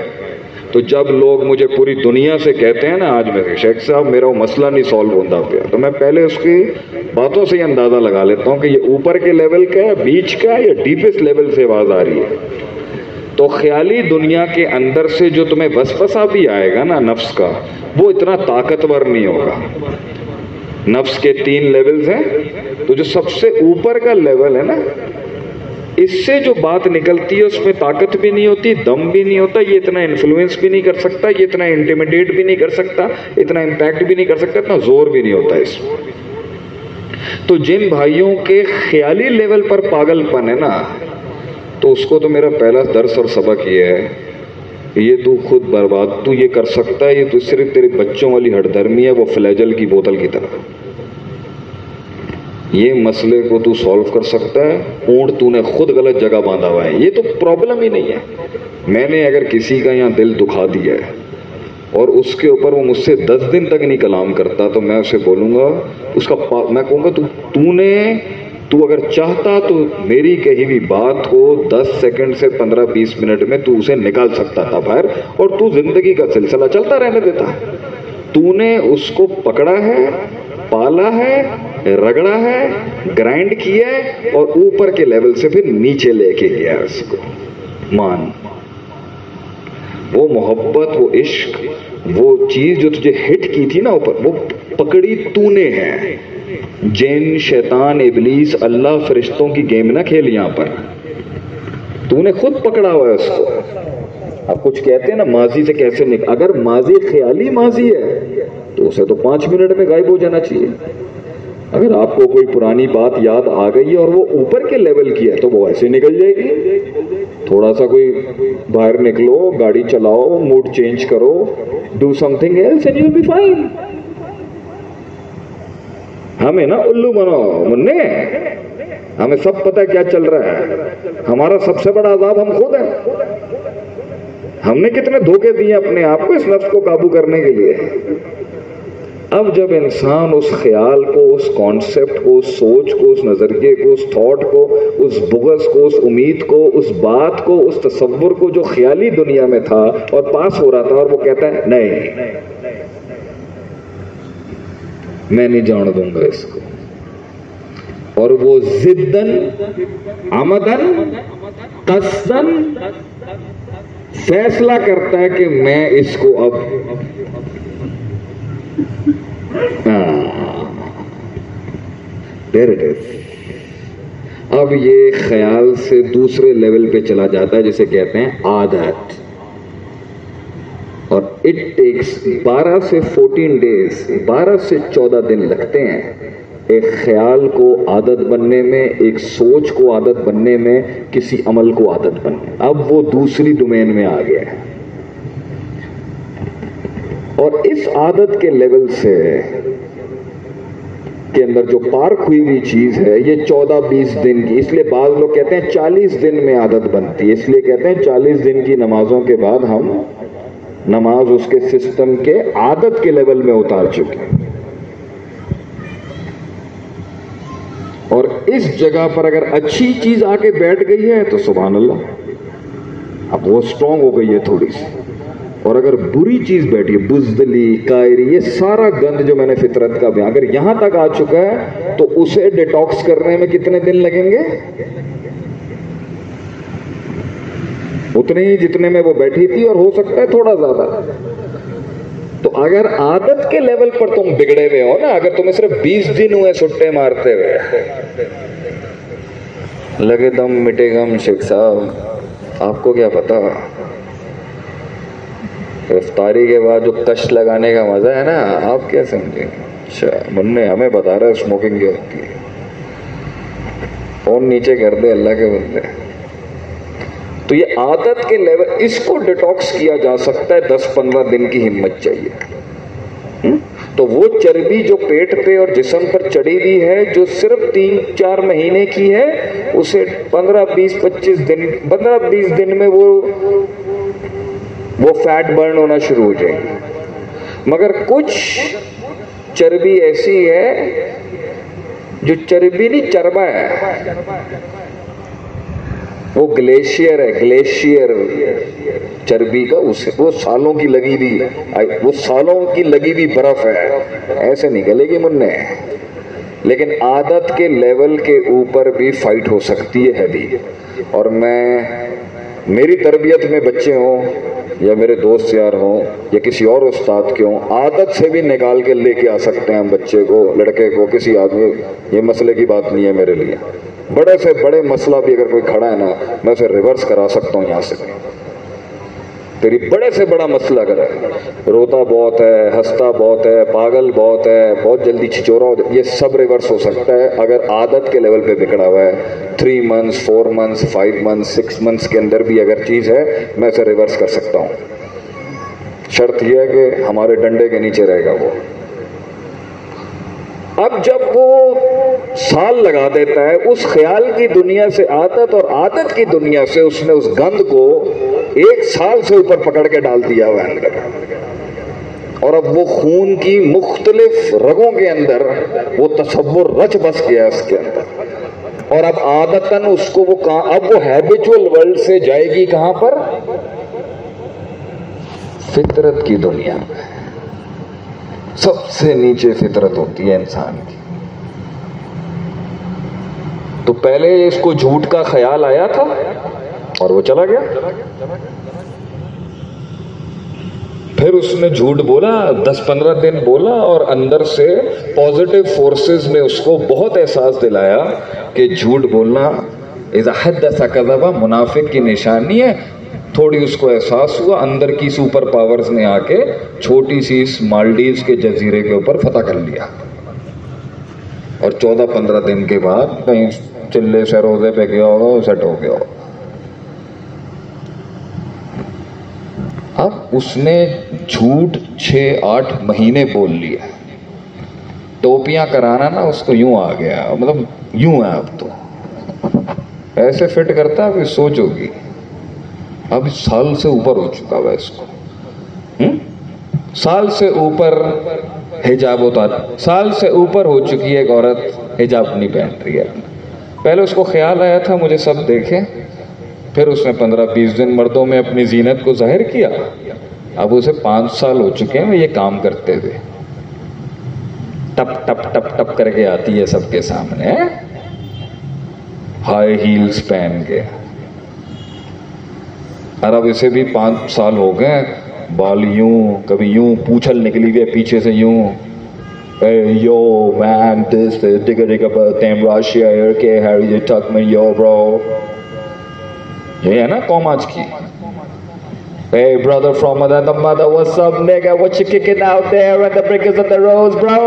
تو جب لوگ مجھے پوری دنیا سے کہتے ہیں نا آج میں شیخ صاحب میرا وہ مسئلہ نہیں سالو ہوتا پیا، تو میں پہلے اس کی باتوں سے یہ اندازہ لگا لیتا ہوں کہ یہ اوپر کے لیول کا ہے، بیچ کا ہے، یا ڈیپسٹ لیول سے آواز آ رہی ہے. تو خیالی دنیا کے اندر سے جو تمہیں وسوسہ بھی آئے گا نا نفس کا، وہ اتنا طاقتور نہیں ہوگا. نفس کے 3 لیولز ہیں، تو جو سب سے اوپر کا لیول ہے نا، اس سے جو بات نکلتی ہے اس میں طاقت بھی نہیں ہوتی، دم بھی نہیں ہوتا، یہ اتنا انفلوئنس بھی نہیں کر سکتا، یہ اتنا انٹیمیڈیٹ بھی نہیں کر سکتا، اتنا امپیکٹ بھی نہیں کر سکتا، اتنا زور بھی نہیں ہوتا اس میں۔ تو جن بھائیوں کے خیالی لیول پر پاگل پن ہے نا، تو اس کو تو میرا پہلا درس اور سبق یہ ہے، یہ تو خود برباد، تو یہ کر سکتا ہے، یہ تو صرف تیرے بچوں والی ہٹ دھرمی ہے، وہ فلیجل کی بوتل کی طرح۔ یہ مسئلے کو تو سولو کر سکتا ہے، اونٹ تو نے خود غلط جگہ باندھا ہوا ہے، یہ تو پرابلم ہی نہیں ہے۔ میں نے اگر کسی کا یہاں دل دکھا دیا ہے اور اس کے اوپر وہ مجھ سے 10 دن تک نہیں کلام کرتا، تو میں اسے بولوں گا، میں کہوں گا تو اگر چاہتا تو میری کہی ہوئی بات کو 10 سیکنڈ سے 15-20 منٹ میں تو اسے نکال سکتا تھا باہر، اور تو زندگی کا سلسلہ چلتا رہنے دیتا۔ تو نے اس کو پکڑا ہے، پالا ہے، رگڑا ہے، گرائنڈ کیا ہے، اور اوپر کے لیول سے پھر نیچے لے کے گیا اس کو۔ مان، وہ محبت، وہ عشق، وہ چیز جو تجھے ہٹ کی تھی نا اوپر، وہ پکڑی تو نے ہے۔ جن، شیطان، ابلیس، اللہ، فرشتوں کی گیم نہ کھیل یہاں پر، تو نے خود پکڑا ہوا ہے اس کو۔ اب کچھ کہتے ہیں نا ماضی سے کیسے اگر ماضی خیالی ماضی ہے تو اسے تو 5 منٹ میں غائب ہو جانا چاہیے۔ اگر آپ کو کوئی پرانی بات یاد آ گئی ہے اور وہ اوپر کے لیول کی ہے تو وہ ایسے نکل جائے گی۔ تھوڑا سا کوئی باہر نکلو، گاڑی چلاؤ، موڈ چینج کرو، do something else and you will be fine. ہمیں نا الو بناؤ مننے، ہمیں سب پتہ کیا چل رہا ہے۔ ہمارا سب سے بڑا عذاب ہم خود ہیں۔ ہم نے کتنے دھوکے دیے اپنے آپ کو اس نفس کو قابو کرنے کے لیے۔ اب جب انسان اس خیال کو، اس کانسیپٹ کو، اس سوچ کو، اس نظریے کو، اس تھاٹ کو، اس بغض کو، اس امید کو، اس بات کو، اس تصور کو جو خیالی دنیا میں تھا اور پاس ہو رہا تھا، اور وہ کہتا ہے نہیں میں نہیں جان دوں گا اس کو، اور وہ ضدن، عمدن، قصدن فیصلہ کرتا ہے کہ میں اس کو اب there it is۔ اب یہ خیال سے دوسرے لیول پہ چلا جاتا ہے جسے کہتے ہیں عادت، اور اٹ ٹیکس 12 سے 14 ڈیز، 12 سے 14 دن لگتے ہیں ایک خیال کو عادت بننے میں، ایک سوچ کو عادت بننے میں، کسی عمل کو عادت بننے۔ اب وہ دوسری ڈومین میں آ گیا ہے، اور اس عادت کے لیول سے کے اندر جو پارک ہوئی ہوئی چیز ہے یہ 14-20 دن کی، اس لیے بعض لوگ کہتے ہیں 40 دن میں عادت بنتی ہے، اس لیے کہتے ہیں 40 دن کی نمازوں کے بعد ہم نماز اس کے سسٹم کے عادت کے لیول میں اتار چکے ہیں۔ اور اس جگہ پر اگر اچھی چیز آ کے بیٹھ گئی ہے تو سبحان اللہ، اب وہ سٹرونگ ہو گئی ہے تھوڑی سی، اور اگر بری چیز بیٹھی ہے، بزدلی، قائری، یہ سارا گند جو میں نے فطرت کا بیان، اگر یہاں تک آ چکا ہے تو اسے ڈیٹاکس کرنے میں کتنے دن لگیں گے؟ اتنے ہی جتنے میں وہ بیٹھی تھی، اور ہو سکتا ہے تھوڑا زیادہ۔ تو اگر عادت کے لیول پر تم بگڑے ہوئے ہو نا، اگر تمہیں صرف 20 دن ہوئے سٹے مارتے ہوئے، لگے دم مٹے گم شیخ صاحب، آپ کو کیا پتا افطاری کے بعد جو کش لگانے کا مزہ ہے نا، آپ کیا سمجھیں؟ اچھا مننے ہمیں بتا رہا ہے اسموکنگ جو ہوتی ہے۔ فون نیچے کر دے اللہ کے بندے۔ تو یہ عادت کے لیول، اس کو ڈیٹاکس کیا جا سکتا ہے، 10-15 دن کی ہمت چاہیے۔ تو وہ چربی جو پیٹ پہ اور جسم پر چڑھی ہوئی ہے، جو صرف 3-4 مہینے کی ہے، اسے 15-20 دن میں وہ فیٹ برن ہونا شروع ہو جائے گی۔ مگر کچھ چربی ایسی ہے جو چربی نہیں، چربا ہے، وہ گلیشیئر ہے، گلیشیئر چربی کا، وہ سالوں کی لگی ہوئی برف ہے، ایسے نکلے گی مننے۔ لیکن عادت کے لیول کے اوپر بھی فائٹ ہو سکتی ہے بھی۔ اور میری تربیت میں بچے ہوں یا میرے دوست یار ہوں یا کسی اور استاد کے ہوں، عادت سے بھی نکال کے لے کے آ سکتے ہیں ہم بچے کو، لڑکے کو، کسی آدمی، یہ مسئلے کی بات نہیں ہے میرے لیے. بڑے سے بڑے مسئلہ بھی اگر کوئی کھڑا ہے نا، میں اسے ریورس کرا سکتا ہوں یہاں سے. تیری بڑے سے بڑا مسئلہ اگر ہے، روتا بہت ہے، ہنستا بہت ہے، پاگل بہت ہے، بہت جلدی چھچورا ہو جائے، یہ سب ریورس ہو سکتا ہے اگر عادت کے لیول پہ بگڑا ہوا ہے. 3 months 4 months 5 months 6 months کے اندر بھی اگر چیز ہے، میں اسے ریورس کر سکتا ہوں. شرط یہ ہے کہ ہمارے ڈنڈے کے نیچے رہے گا وہ. اب جب وہ سال لگا دیتا ہے اس خیال کی دنیا سے عادت، اور عادت کی دنیا سے اس نے اس گند کو 1 سال سے اوپر پکڑ کے ڈال دیا ہوا اندر، اور اب وہ خون کی مختلف رگوں کے اندر وہ تصور رچ بس گیا اس کے اندر. اور اب عادتاً اس کو وہ کہاں، اب وہ ہیبیچول ورلڈ سے جائے گی کہاں پر؟ فطرت کی دنیا میں. سب سے نیچے فطرت ہوتی ہے انسان کی. تو پہلے اس کو جھوٹ کا خیال آیا تھا اور وہ چلا گیا. پھر اس نے جھوٹ بولا، 10-15 دن بولا، اور اندر سے پازیٹیو فورسز نے اس کو بہت احساس دلایا کہ جھوٹ بولنا اذا حدث کذب، منافق کی نشانی ہے. تھوڑی اس کو احساس ہوا، اندر کی سپر پاورز نے آ کے چھوٹی سی اس مالڈیوز کے جزیرے کے اوپر فتح کر لیا. اور 14-15 دن کے بعد کہیں چلے سے روزے پہ گیا ہوگا، سیٹ ہو گیا ہوگا. اب اس نے جھوٹ 6-8 مہینے بول لیا. ٹوپیاں کرانا نا اس کو یوں آ گیا، مطلب یوں ہے. اب تو ایسے فٹ کرتا، اب سوچ ہوگی. اب سال سے اوپر ہو چکا ہوا اس کو. سال سے اوپر حجاب اتارا، سال سے اوپر ہو چکی ہے ایک عورت حجاب نہیں پہن رہی ہے. پہلے اس کو خیال آیا تھا مجھے سب دیکھیں، پھر اس نے 15-20 دن مردوں میں اپنی زینت کو ظاہر کیا. اب اسے 5 سال ہو چکے ہیں یہ کام کرتے ہوئے. ٹپ ٹپ ٹپ ٹپ کر کے آتی ہے سب کے سامنے، ہائی ہیلز پہن کے. اور اب اسے بھی 5 سال ہو گئے، بال یوں، کبھی یوں، پوچھل نکلی ہوئی ہے پیچھے سے یوں. Yo man, this digga Tam Russia here, how you talk me yo bro. یہ ہے نا قوم آج کی. Hey brother from another mother, what's up nigga, what you kicking out there and the brickers of the roads bro.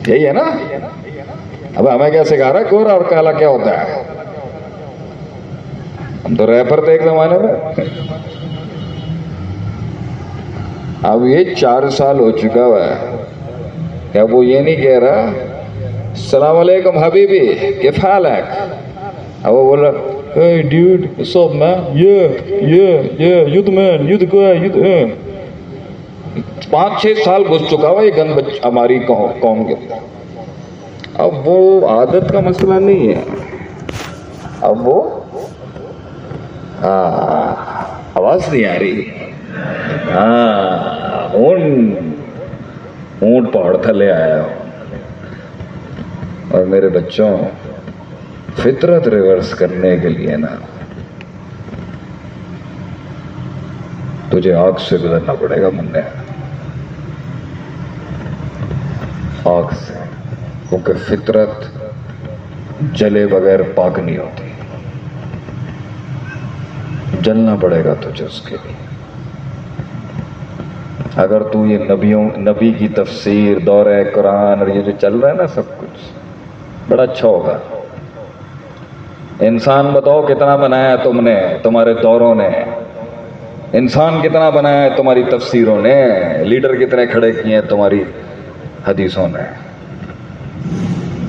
یہی ہے نا. اب ہمیں کیا سکھا رہا ہے گورا اور کالا کیا ہوتا ہے؟ ہم تو ریپر تھے ایک زمانے میں. اب یہ 4 سال ہو چکا ہوا ہے. کیا وہ یہ نہیں کہہ رہا السلام علیکم حبیبی کیف حالک؟ اب وہ بول رہا hey dude what's up man, yeah you the man, you the guy, you the 5-6 سال گزر چکا ہوا یہ گند ہماری قوم کے. اب وہ عادت کا مسئلہ نہیں ہے، اب وہ آواز نہیں آ رہی. اونٹ پہاڑ تھلے آیا. اور میرے بچوں، فطرت ریورس کرنے کے لیے نا تجھے آگ سے گزرنا پڑے گا منہ، آگ سے. کیونکہ فطرت جلے بغیر پاک نہیں ہوتی، جلنا پڑے گا تجھے اس کے لیے. اگر تو یہ نبی کی تفسیر، دورہ قرآن اور یہ جو چل رہا ہے نا سب کچھ بڑا اچھا ہوگا. انسان بتاؤ کتنا بنایا ہے تم نے، تمہارے دوروں نے. انسان کتنا بنایا ہے تمہاری تفسیروں نے. لیڈر کتنے کھڑے کیے ہیں تمہاری حدیثوں نے.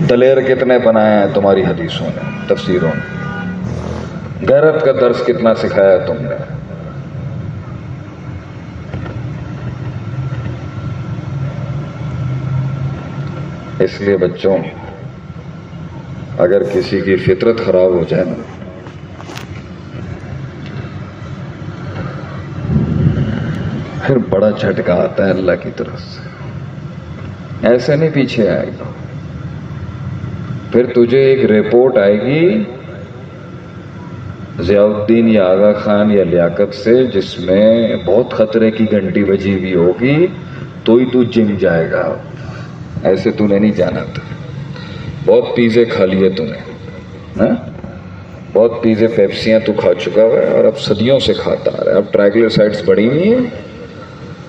دلیر کتنے بنایا ہیں تمہاری حدیثوں نے، تفسیروں نے. غیرت کا درس کتنا سکھایا تم نے. اس لیے بچوں، اگر کسی کی فطرت خراب ہو جائے نا، پھر بڑا جھٹکا آتا ہے اللہ کی طرف سے. ایسے نہیں پیچھے آئے گا. پھر تجھے ایک رپورٹ آئے گی ضیاء الدین یا آغا خان یا لیاقت سے، جس میں بہت خطرے کی گھنٹی بجی ہوئی ہوگی تو ہی تو جم جائے گا. ایسے تو نے نہیں جانا تھا. بہت پیزے کھا لیے تو نے، ہاں بہت پیزے پیپسیاں تو کھا چکا ہوا ہے، اور اب صدیوں سے کھاتا آ رہا ہے. اب ٹرائگلیسرائڈز بڑھی ہوئی ہیں،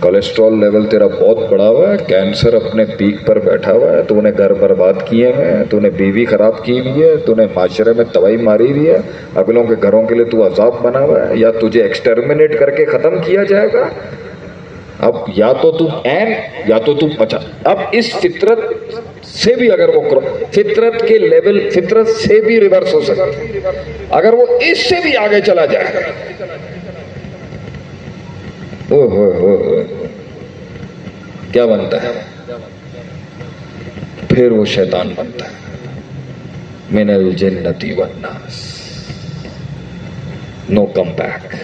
کولیسٹرول لیول تیرا بہت بڑا ہوا ہے، کینسر اپنے پیک پر بیٹھا ہوا ہے، تو نے گھر برباد کیے ہیں، تو نے بیوی خراب کی ہوئی ہے، تو نے معاشرے میں تباہی ماری ہوئی ہے، اگلوں کے گھروں کے لیے تو عذاب بنا ہوا ہے. یا تجھے ایکسٹرمنیٹ کر کے ختم کیا جائے گا. اب یا تو تم اچھا، اب اس فطرت سے بھی اگر وہ فطرت کے لیول، فطرت سے بھی ریورس ہو سکتا ہے. اگر وہ اس سے بھی آگے چلا جائے، کیا بنتا ہے؟ پھر وہ شیطان بنتا ہے. من الجنت والناس، نو کم بیک.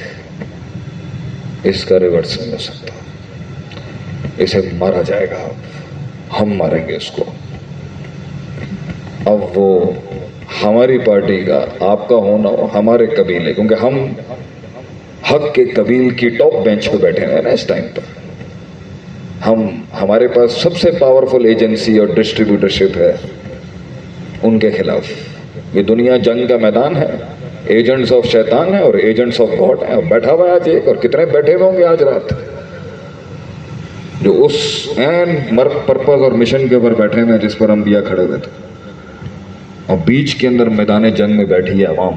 اس کا ریورس نہیں ہو سکتا. اسے مارا جائے گا، ہم ماریں گے اس کو. اب وہ ہماری پارٹی کا، آپ کا ہونا ہو ہمارے قبیلے، کیونکہ ہم حق کے قبیل کی ٹاپ بینچ پہ بیٹھے ہیں نا اس ٹائم پر. ہمارے پاس سب سے پاورفل ایجنسی اور ڈسٹریبیوٹرشپ ہے ان کے خلاف. یہ دنیا جنگ کا میدان ہے. ایجنٹس آف شیطان ہے اور ایجنٹس آف گاڈ ہے. بیٹھا ہوا ہے آج ایک، اور کتنے بیٹھے ہوئے ہوں گے آج رات، جو اس این پرپز اور مشن کے اوپر بیٹھے ہوئے جس پر انبیاء کھڑے ہوئے تھے. اور بیچ کے اندر میدان جنگ میں بیٹھی ہے عوام.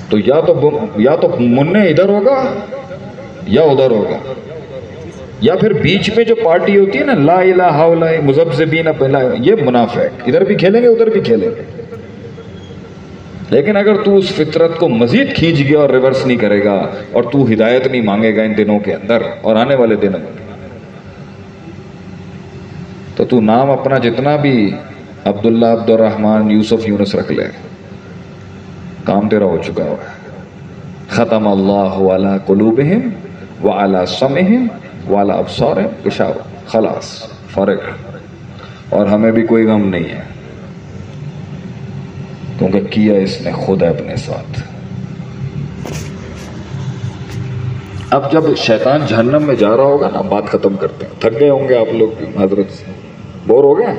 تو یا تو منع ادھر ہوگا یا ادھر ہوگا، یا پھر بیچ میں جو پارٹی ہوتی ہے نا، لا الہ الا اللہ مذبذبین بلا، یہ منافق، ادھر بھی کھیلیں گے ادھر بھی کھیلیں گے. لیکن اگر تو اس فطرت کو مزید کھینچ گیا اور ریورس نہیں کرے گا، اور تو ہدایت نہیں مانگے گا ان دنوں کے اندر اور آنے والے دنوں میں، تو نام اپنا جتنا بھی عبداللہ، عبد الرحمن، یوسف، یونس رکھ لے، کام تیرا ہو چکا ہوا ہے. ختم اللہ علی قلوبہم وعلی سمعہم وعلی ابصارہم غشاوہ. خلاص فارغ. اور ہمیں بھی کوئی غم نہیں ہے، کیونکہ کیا اس نے خود ہے اپنے ساتھ. اب جب شیطان جہنم میں جا رہا ہوگا نا، بات ختم کرتے ہیں، تھک گئے ہوں گے آپ لوگ بھی، حضرت سے بور ہو گئے.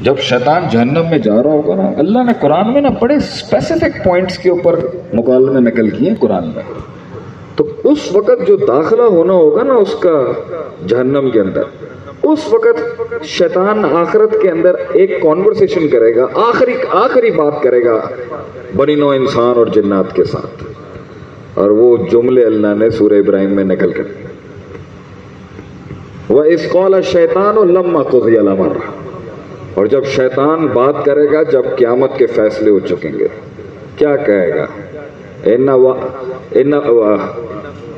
جب شیطان جہنم میں جا رہا ہوگا نا، اللہ نے قرآن میں نا بڑے اسپیسیفک پوائنٹس کے اوپر مکالمے نقل کیے قرآن میں. تو اس وقت جو داخلہ ہونا ہوگا نا اس کا جہنم کے اندر، اس وقت شیطان آخرت کے اندر ایک کانورسیشن کرے گا، آخری بات کرے گا بنی نوع انسان اور جنات کے ساتھ. اور وہ جملے اللہ نے سورہ ابراہیم میں نقل کر دیے. وَإِذْ قَالَ الشَّيْطَانُ لَمَّا قُضِيَ الْأَمْرُ. اور جب شیطان بات کرے گا جب قیامت کے فیصلے ہو چکیں گے، کیا کہے گا؟ ان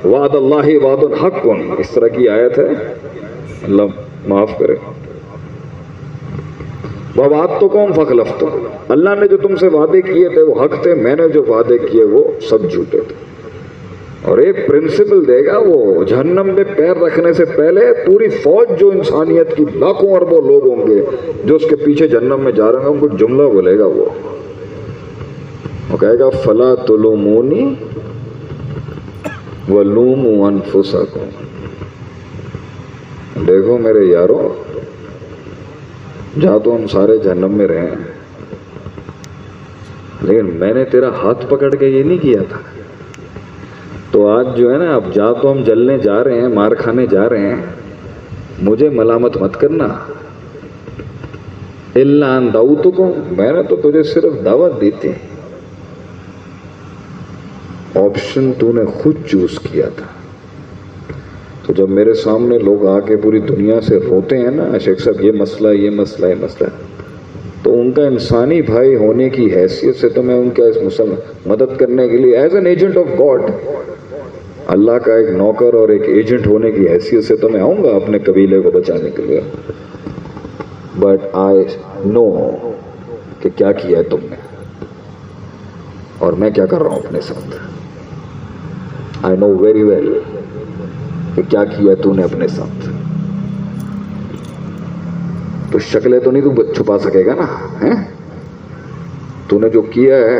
وعد اللہ وعد حق. اس طرح کی آیت ہے، اللہ معاف کرے. وَوَعَدْتُكُمْ فَأَخْلَفْتُكُمْ. اللہ نے جو تم سے وعدے کیے تھے وہ حق تھے، میں نے جو وعدے کیے وہ سب جھوٹے تھے. اور ایک پرنسپل دے گا، وہ جہنم میں پیر رکھنے سے پہلے پوری فوج جو انسانیت کی لاکھوں اربوں لوگ ہوں گے جو اس کے پیچھے جہنم میں جا رہے ہیں، ان کو جملہ بولے گا. وہ کہے گا فَلَا تُلُومُونِي وَلُومُوا أَنفُسَكُمْ. دیکھو میرے یارو، جہاں تو ہم سارے جہنم میں رہے ہیں، لیکن میں نے تیرا ہاتھ پکڑ کے یہ نہیں کیا تھا. تو آج جو ہے نا، اب جا تو ہم جلنے جا رہے ہیں، مار کھانے جا رہے ہیں، مجھے ملامت مت کرنا. إِلَّا أَن دَعَوْتُكُمْ. میں نے تو تجھے صرف دعوت دی تھی، آپشن تو نے خود چوز کیا تھا. تو جب میرے سامنے لوگ آ کے پوری دنیا سے روتے ہیں نا، شیخ صاحب یہ مسئلہ یہ مسئلہ یہ مسئلہ، تو ان کا انسانی بھائی ہونے کی حیثیت سے تو میں ان کا اس مدد کرنے کے لیے as an agent of God, Allah کا ایک نوکر اور ایک ایجنٹ ہونے کی حیثیت سے تو میں آؤں گا اپنے قبیلے کو بچانے کے لیے. بٹ آئی نو کہ کیا کیا ہے تم نے اور میں کیا کر رہا ہوں اپنے ساتھ. آئی نو ویری ویل کہ کیا کیا تو نے اپنے ساتھ. تو شکلیں تو نہیں تو چھپا سکے گا نا. تو نے جو کیا ہے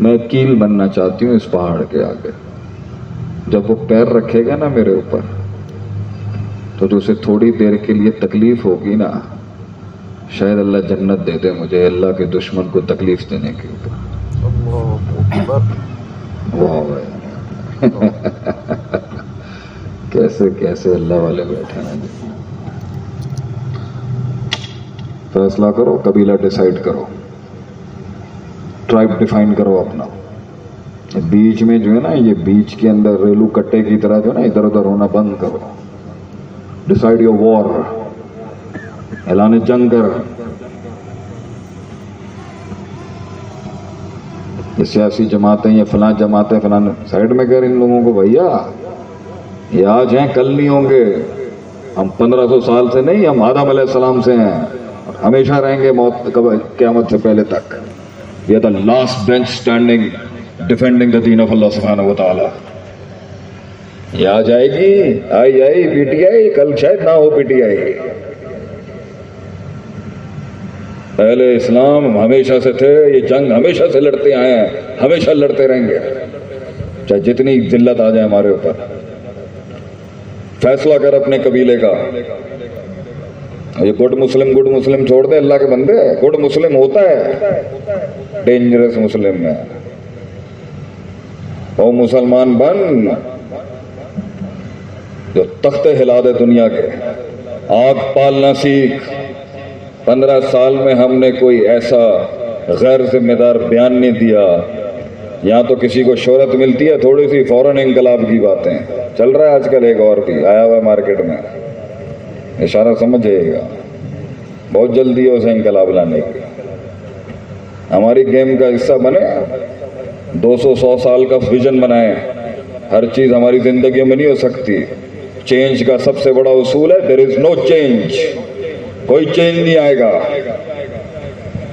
میں کیل بننا چاہتی ہوں اس پہاڑ کے آگے. جب وہ پیر رکھے گا نا میرے اوپر تو اسے تھوڑی دیر کے لیے تکلیف ہوگی نا, شاید اللہ جنت دے دے مجھے اللہ کے دشمن کو تکلیف دینے کے اوپر. واہ کیسے کیسے اللہ والے بیٹھے ہیں. فیصلہ کرو, قبیلہ ڈیسائیڈ کرو, ٹرائب ڈیفائن کرو اپنا. بیچ میں جو ہے نا, یہ بیچ کے اندر ریلو کٹے کی طرح جو ہے نا ادھر ادھر ہونا بند کرو. ڈیسائیڈ یور وار, اعلان جنگ کر. یہ سیاسی جماعتیں, یہ فلاں جماعتیں, فلاں سائڈ میں کر ان لوگوں کو. بھیا یہ آج ہیں کل نہیں ہوں گے. ہم 1500 سال سے نہیں, ہم آدم علیہ السلام سے ہیں, ہمیشہ رہیں گے موت قیامت سے پہلے تک. We are the last bench standing defending the deen of Allah subhanahu wa ta'ala. یہ آ جائے گی, آئی جائے پی ٹی آئی, کل شاید نہ ہو پی ٹی آئی. اہل اسلام ہمیشہ سے تھے, یہ جنگ ہمیشہ سے لڑتے آئے ہیں, ہمیشہ لڑتے رہیں گے چاہے جتنی ذلت آ جائے ہمارے اوپر. فیصلہ کر اپنے قبیلے کا. یہ گڈ مسلم چھوڑ دے اللہ کے بندے. گڈ مسلم ہوتا ہے, ڈینجرس مسلم ہے. او مسلمان بن جو تخت ہلا دے دنیا کے. آگ پالنا سیکھ. 15 سال میں ہم نے کوئی ایسا غیر ذمہ دار بیان نہیں دیا. یہاں تو کسی کو شہرت ملتی ہے تھوڑی سی, فوراً انقلاب کی باتیں. چل رہا ہے آج کل ایک اور بھی آیا ہوا ہے مارکیٹ میں, اشارہ سمجھے گا, بہت جلدی ہے اسے انقلاب لانے کی. ہماری گیم کا حصہ بنے, 200-100 سال کا ویژن بنائیں. ہر چیز ہماری زندگی میں نہیں ہو سکتی. چینج کا سب سے بڑا اصول ہے دیر از نو چینج. کوئی چینج نہیں آئے گا.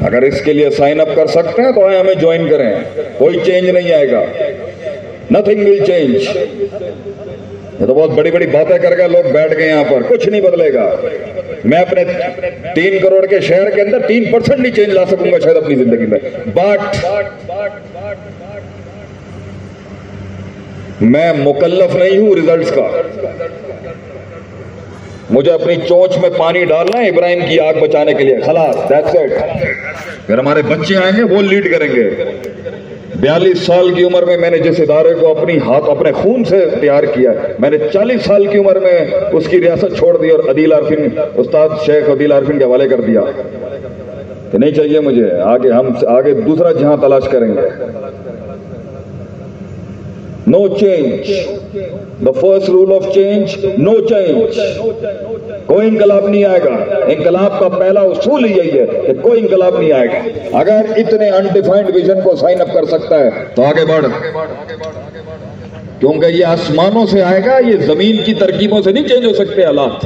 اگر اس کے لیے سائن اپ کر سکتے ہیں تو آئے ہمیں جوائن کریں. کوئی چینج نہیں آئے گا. Nothing will change. یہ تو بہت بڑی بڑی باتیں کر کے لوگ بیٹھ گئے یہاں پر, کچھ نہیں بدلے گا. میں اپنے 3 کروڑ کے شہر کے اندر 3% نہیں چینج لا سکوں گا شاید اپنی زندگی میں, بٹ میں مکلف نہیں ہوں ریزلٹس کا. مجھے اپنی چونچ میں پانی ڈالنا ہے ابراہیم کی آگ بچانے کے لیے, خلاص, دیٹس اٹ. پھر ہمارے بچے آئیں گے, وہ لیڈ کریں گے. 42 سال کی عمر میں میں نے جس ادارے کو اپنے خون سے تیار کیا, میں نے 40 سال کی عمر میں اس کی ریاست چھوڑ دی اور عدیل عارفین, استاد شیخ عدیل عارفین کے حوالے کر دیا کہ نہیں چاہیے مجھے. ہم آگے دوسرا جہاں تلاش کریں گے. No change. The first rule of change, no change. کوئی انقلاب نہیں آئے گا. انقلاب کا پہلا اصول ہی یہی ہے کہ کوئی انقلاب نہیں آئے گا. اگر اتنے انڈیفائنڈ ویژن کو سائن اپ کر سکتا ہے تو آگے بڑھ, کیونکہ یہ آسمانوں سے آئے گا, یہ زمین کی ترکیبوں سے نہیں چینج ہو سکتے حالات.